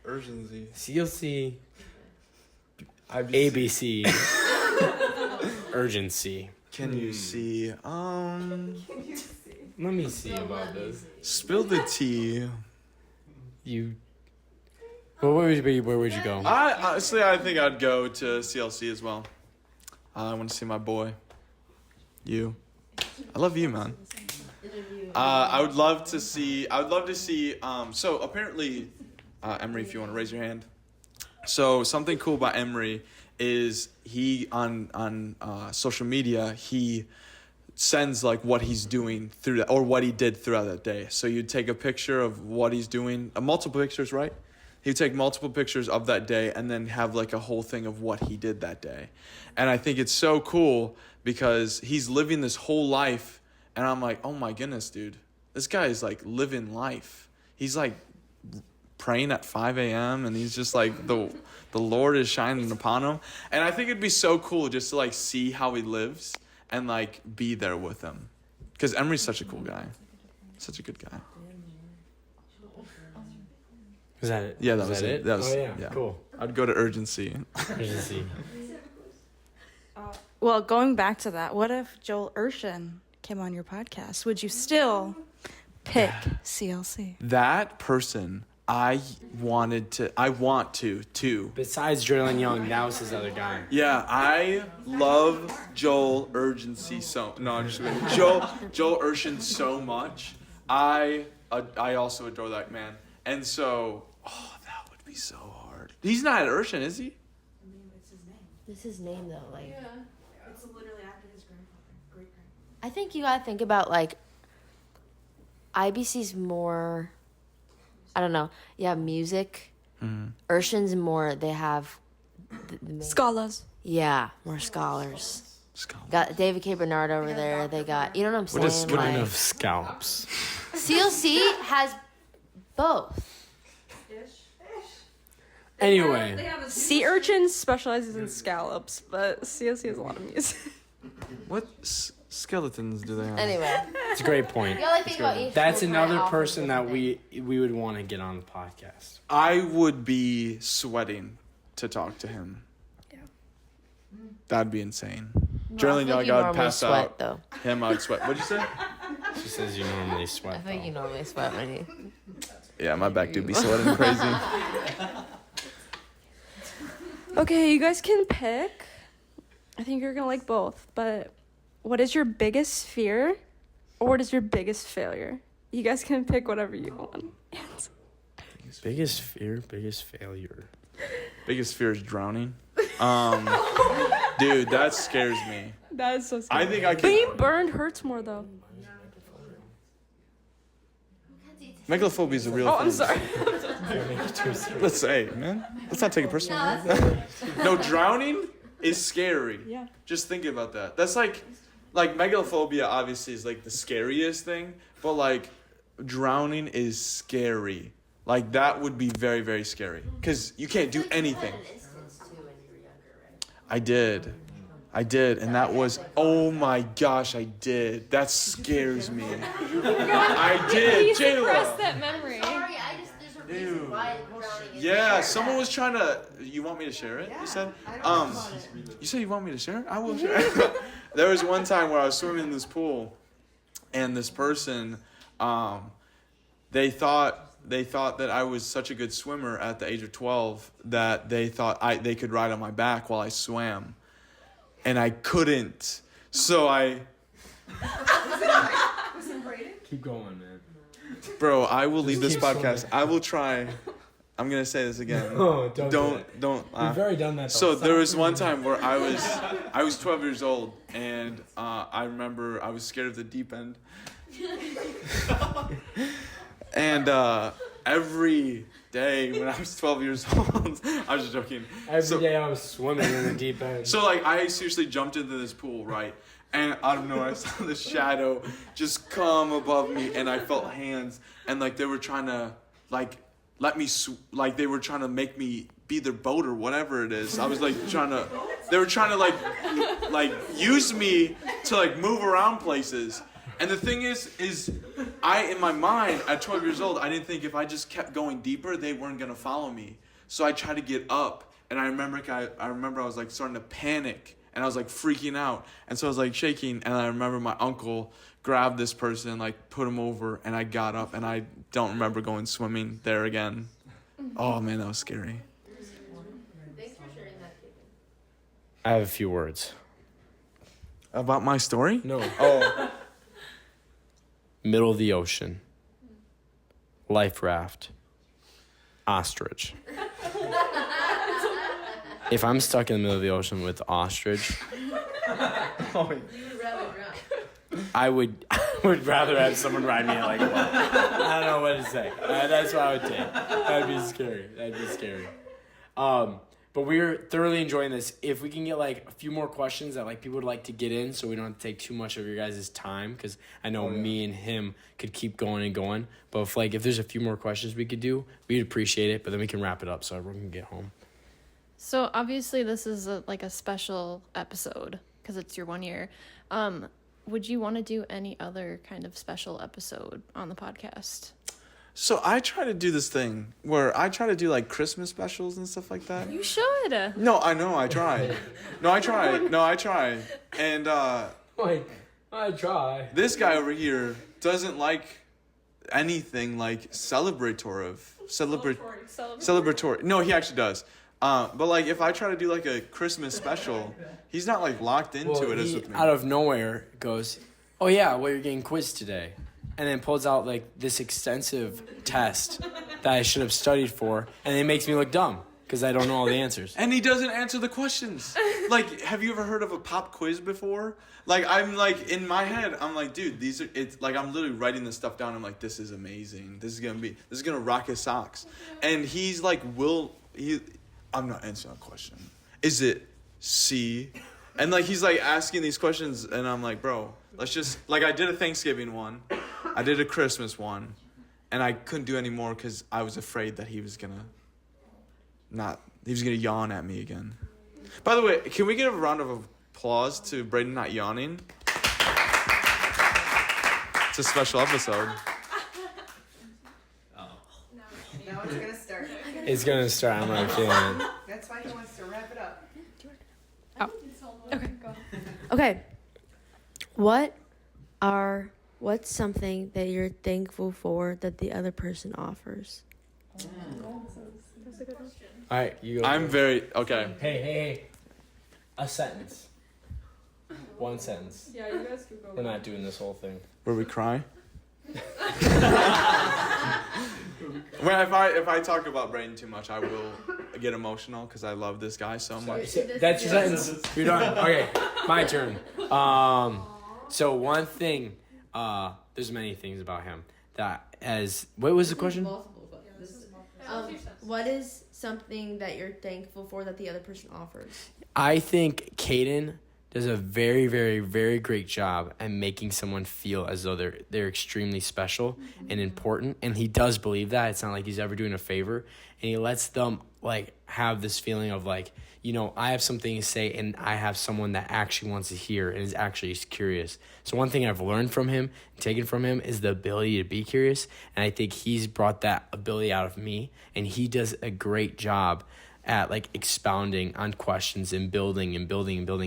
Urgency. CLC. ABC. Urgency. Can you see? Let me see about this. Spill the tea. Where would you go? I think I'd go to CLC as well. I want to see my boy. You. I love you, man. I would love to see. So apparently, Emery, if you want to raise your hand. So something cool about Emery is he on social media he sends like what he's doing through that or what he did throughout that day. So you'd take a picture of what he's doing, multiple pictures, right? He'd take multiple pictures of that day and then have like a whole thing of what he did that day. And I think it's so cool because he's living this whole life and I'm like, oh my goodness, dude, this guy is like living life. He's like praying at 5 a.m. and he's just like the Lord is shining upon him. And I think it'd be so cool just to like see how he lives and like be there with him. Because Emery's such a cool guy. Such a good guy. Was that it? Yeah, that was it. That was, yeah, cool. I'd go to Urgency. Urgency. Well, going back to that, what if Joel Urshan came on your podcast? Would you still pick CLC? That person, I want to too. Besides Drilling Young, that was his other guy. Yeah, I love Joel Urgency I'm just kidding. Joel Urshan so much. I also adore that man. And so, that would be so hard. He's not at Urshan, is he? What's his name though? Like, It's literally after his grandfather. Great grandfather. I think you gotta think about like IBC's more. I don't know. Yeah, music. Urshan's more. They have the main, Scholars. yeah, more scholars. Got David K. Bernard over there. They got, you know what I'm saying? What Like, of scalps? CLC has both. Anyway, Sea urchin specializes in scallops, but COC has a lot of music. What skeletons do they have? Anyway, it's a great point. you gotta think about each. That's school trying to another offer person that different we would want to get on the podcast. I would be sweating to talk to him. Yeah. That'd be insane. Generally, I think y'all you got normally pass sweat, out. though. Him, I'd sweat. What'd you say? She says you normally I sweat. think though. you normally sweat when you. Yeah, my back do be sweating crazy. Okay, you guys can pick. I think you're gonna like both, but what is your biggest fear, or what is your biggest failure? You guys can pick whatever you want. Biggest fear, biggest failure. Biggest fear is drowning. Dude, that scares me. That is so scary. I think I Being could. burned hurts more though. Megalophobia is a real Oh, thing. I'm sorry. Let's say, man. Let's not take it personally. No, drowning is scary. Yeah. Just think about that. That's like megalophobia obviously is like the scariest thing, but like drowning is scary. Like that would be very, very scary because you can't do anything. I did, and that was, oh my gosh, I did. That scares me. I did, Jayla. that memory. Sorry, there's a reason why drowning is. Yeah, someone was trying to. You want me to share it? You said. You said you want me to share it? I will share it. There was one time where I was swimming in this pool, and this person, they thought that I was such a good swimmer at the age of 12 that they thought they could ride on my back while I swam, and I couldn't. So I. Keep going, man. Bro, I will leave this keep podcast. swimming. I will try. I'm gonna say this again. No, Don't. We've already done that. So though. there was one time where I was 12 years old, and I remember I was scared of the deep end. And every day when I was 12 years old, I was just joking. Every day I was swimming in the deep end. So like I seriously jumped into this pool, right? And out of nowhere I saw this shadow just come above me, and I felt hands, and like they were trying to like let me like they were trying to make me be their boat or whatever it is. I was like they were trying to like use me to like move around places. And the thing is I, in my mind, at 12 years old, I didn't think if I just kept going deeper, they weren't going to follow me. So I tried to get up, and I remember I was like starting to panic, and I was like freaking out. And so I was like shaking, and I remember my uncle grabbed this person, like put him over, and I got up, and I don't remember going swimming there again. Oh man, that was scary. Thanks for sharing that, Caeden. I have a few words. About my story? No. Oh. Middle of the ocean. Life raft. Ostrich. If I'm stuck in the middle of the ocean with ostrich, I would rather have someone ride me like that. I don't know what to say. That's what I would take. That'd be scary. But we're thoroughly enjoying this. If we can get like a few more questions that like people would like to get in, so we don't have to take too much of your guys' time, because I know me and him could keep going and going. But if there's a few more questions we could do, we'd appreciate it. But then we can wrap it up so everyone can get home. So obviously this is a special episode because it's your 1 year. Would you want to do any other kind of special episode on the podcast? So I try to do this thing where I try to do like Christmas specials and stuff like that. You should. No, I know, I try. I try. And I try. this guy over here doesn't like anything like celebratory. No, he actually does. But like if I try to do like a Christmas special, he's not like locked into it as with me. Out of nowhere goes, "Oh yeah, well you're getting quizzed today," and then pulls out like this extensive test that I should have studied for, and it makes me look dumb because I don't know all the answers. And he doesn't answer the questions. Like, have you ever heard of a pop quiz before? Like, I'm like, in my head, I'm like, dude, it's like, I'm literally writing this stuff down. I'm like, this is amazing. This is gonna rock his socks. And he's like, I'm not answering that question. Is it C? And like, he's like asking these questions, and I'm like, bro, let's just, like, I did a Thanksgiving one. I did a Christmas one. And I couldn't do any more because I was afraid that he was gonna yawn at me again. By the way, can we get a round of applause to Braedon not yawning? It's a special episode. Now it's gonna start. It's gonna start. I'm already feeling it. That's why he wants to wrap it up. Oh. Okay. Okay. What's something that you're thankful for that the other person offers? That's a good question. All right, you go. I'm very okay. Hey. A sentence. One sentence. Yeah, you guys could go. We're not doing this whole thing. Where we cry? Well, if I talk about Braedon too much, I will get emotional because I love this guy so much. That's your sentence. You're done. Okay, my turn. So one thing, there's many things about him that what was the question? What is something that you're thankful for that the other person offers? I think Caeden does a very, very, very great job at making someone feel as though they're extremely special and important, and he does believe that. It's not like he's ever doing a favor, and he lets them like have this feeling of like, you know, I have something to say, and I have someone that actually wants to hear and is actually curious. So one thing I've learned from him, taken from him, is the ability to be curious, and I think he's brought that ability out of me, and he does a great job at like expounding on questions and building,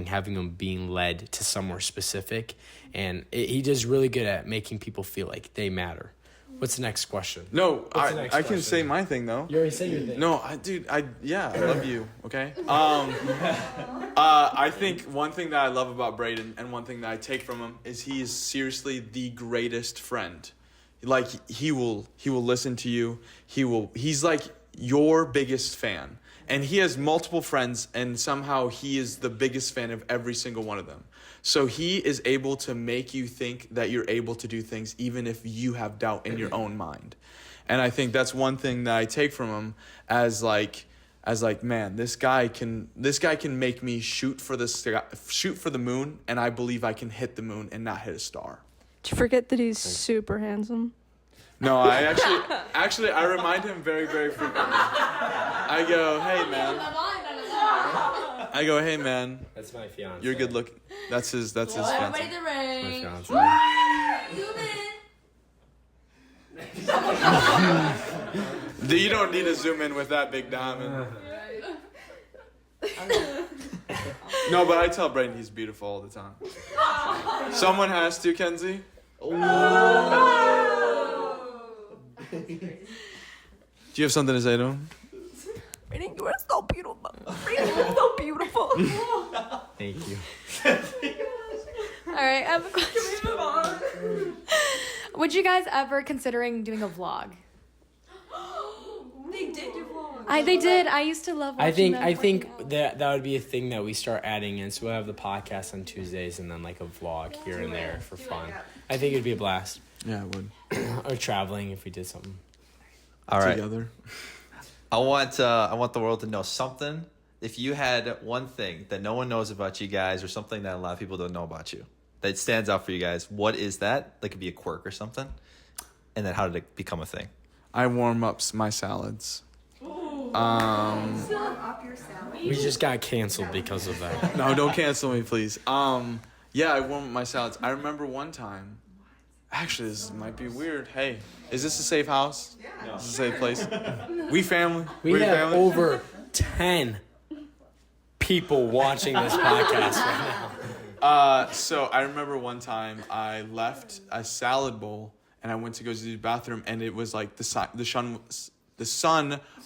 having them being led to somewhere specific, and he does really good at making people feel like they matter. What's the next question? No, I can say my thing though. You already said your thing. No, I love you. Okay. I think one thing that I love about Braedon and one thing that I take from him is he is seriously the greatest friend. Like he will listen to you. He's like your biggest fan. And he has multiple friends, and somehow he is the biggest fan of every single one of them. So he is able to make you think that you're able to do things even if you have doubt in your own mind. And I think that's one thing that I take from him as like, man, this guy can make me shoot for the moon, and I believe I can hit the moon and not hit a star. Did you forget that he's super handsome? No, I actually I remind him very, very frequently. I go, hey man. That's my fiance. You're good looking. That's his fiance. Everybody the ring. My fiance. Zoom in. You don't need to zoom in with that big diamond. No, but I tell Braedon he's beautiful all the time. Someone has to, Kenzie. Do you have something to say to him? Braedon, you are so beautiful. Braedon, you are so beautiful. Thank you. All right, I have a question. Can we move on? Would you guys ever considering doing a vlog? They did do vlogs. They did. I used to love watching them. I think that would be a thing that we start adding in. So we'll have the podcast on Tuesdays and then like a vlog here and there for fun. I think it'd be a blast. Yeah, it would. Or traveling if we did something. All right. Together. I want the world to know something. If you had one thing that no one knows about you guys, or something that a lot of people don't know about you, that stands out for you guys, what is that? That could be a quirk or something. And then how did it become a thing? I warm up my salads. Warm up your salad. We just got canceled because of that. No, don't cancel me, please. Yeah, I warm up my salads. I remember one time. Actually, this might be weird. Hey, is this a safe house? Yeah. Is this a safe place? We family. We have over 10 people watching this podcast right now. So I remember one time I left a salad bowl and I went to go to the bathroom, and it was like the sun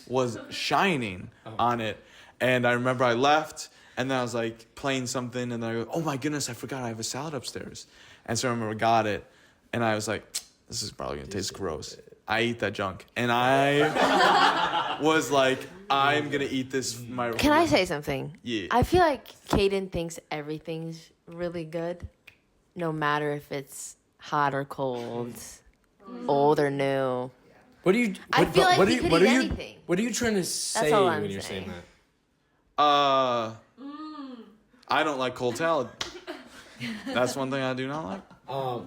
was shining on it. And I remember I left, and then I was like playing something, and then I go, oh my goodness, I forgot I have a salad upstairs. And so I remember I got it, and I was like, this is probably gonna taste gross. I ate that junk, and I was like, I'm gonna eat this. Can I say something? Yeah. I feel like Caeden thinks everything's really good, no matter if it's hot or cold, old or new. What do you? I feel like he could eat anything. What are you trying to say all I'm when you're saying that? I don't like cold salad. That's one thing I do not like.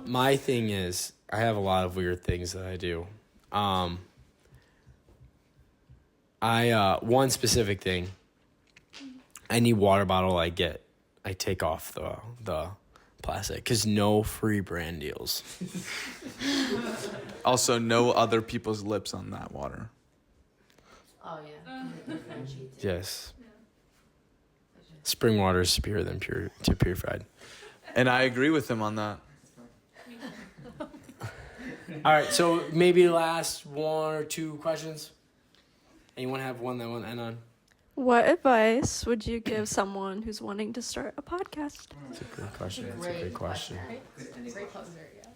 My thing is, I have a lot of weird things that I do. One specific thing. Any water bottle I take off the plastic because no free brand deals. Also, no other people's lips on that water. Oh yeah. Yes. Spring water is superior than purified. And I agree with him on that. All right, so maybe last 1 or 2 questions. Anyone have one that want to end on? What advice would you give someone who's wanting to start a podcast? That's a great question. That's a great question. Great closer, yeah.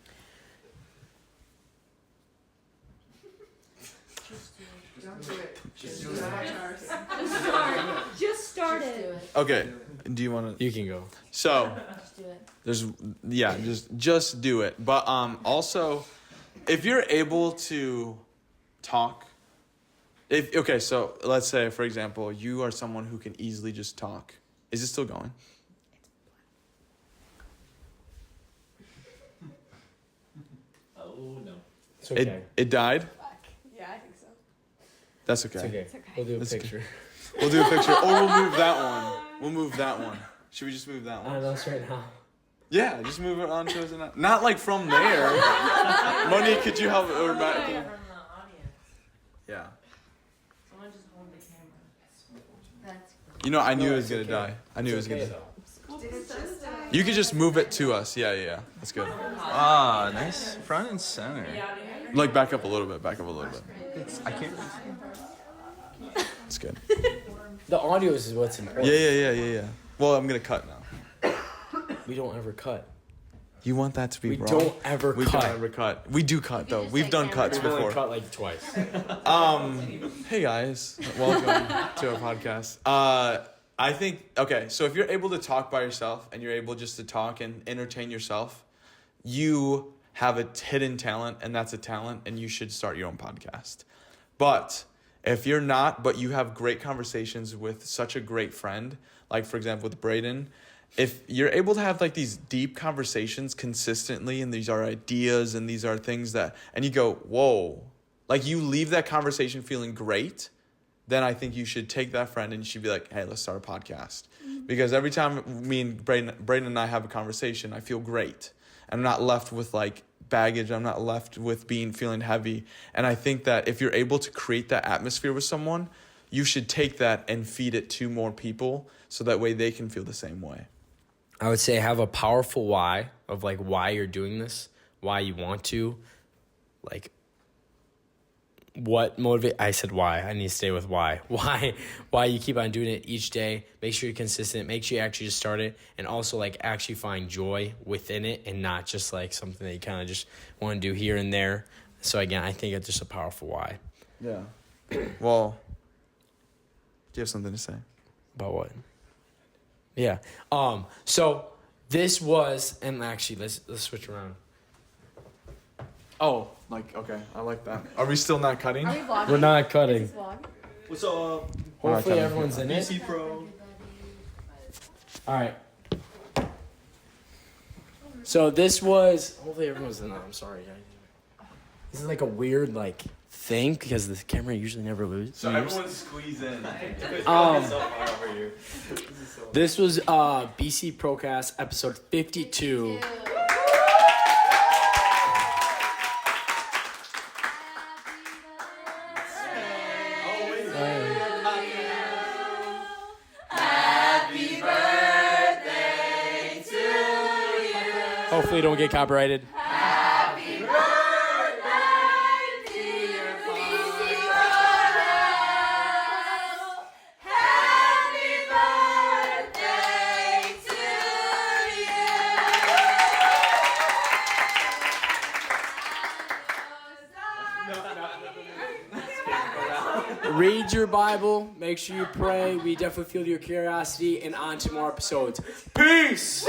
Just start it. Okay. Do you want to? You can go. So, Just do it. just do it. But also, if you're able to talk, so let's say, for example, you are someone who can easily just talk. Is it still going? Oh, no. It's okay. It died? Yeah, I think so. That's okay. It's okay. We'll do a picture. We'll do a picture. Or we'll move that one. We'll move that one. Should we just move that one? I know it's right now. Yeah, just move it on to us. Not like from there. Monique, could you help? Or Matt, can you- From the audience. Yeah. Someone just hold the camera. That's You know, I knew it was going to die. I knew it was going to die. You could just move it to us. Yeah. That's good. Ah, nice. Front and center. Like, back up a little bit. I can't. It's good. The audio is what's important. Yeah. Well, I'm going to cut now. We don't ever cut. You want that to be We raw? don't ever We cut. don't ever cut. We do cut, though. We've done cuts We've only before. cut like twice. Hey, guys. Welcome to our podcast. I think, okay, so if you're able to talk by yourself and you're able just to talk and entertain yourself, you have a hidden talent, and that's a talent, and you should start your own podcast. But if you're not, but you have great conversations with such a great friend, like, for example, with Braedon, if you're able to have like these deep conversations consistently, and these are ideas and these are things that, and you go, whoa, like you leave that conversation feeling great, then I think you should take that friend and you should be like, hey, let's start a podcast. Because every time me and Braedon and I have a conversation, I feel great. I'm not left with like baggage. I'm not left with feeling heavy. And I think that if you're able to create that atmosphere with someone, you should take that and feed it to more people so that way they can feel the same way. I would say have a powerful why of like why you're doing this, why you want to, like what motivate. I said why. I need to stay with why. Why you keep on doing it each day. Make sure you're consistent. Make sure you actually just start it, and also like actually find joy within it, and not just like something that you kind of just want to do here and there. So again, I think it's just a powerful why. Yeah. Well, do you have something to say? About what? Yeah. So this was, and actually let's switch around. Oh, like, okay. I like that. Are we still not cutting? Are we vlogging? We're not cutting. Is this vlog? What's up? Hopefully everyone's in it. BC Pro. All right. So this was, hopefully everyone's in it. I'm sorry. This is like a weird like thing because the camera usually never loses. So everyone squeeze in. This was BC Procast episode 52. Hopefully don't get copyrighted. Happy birthday, dear BC Procast. Happy birthday to you. Read your Bible. Make sure you pray. We definitely feel your curiosity. And on to more episodes. Peace!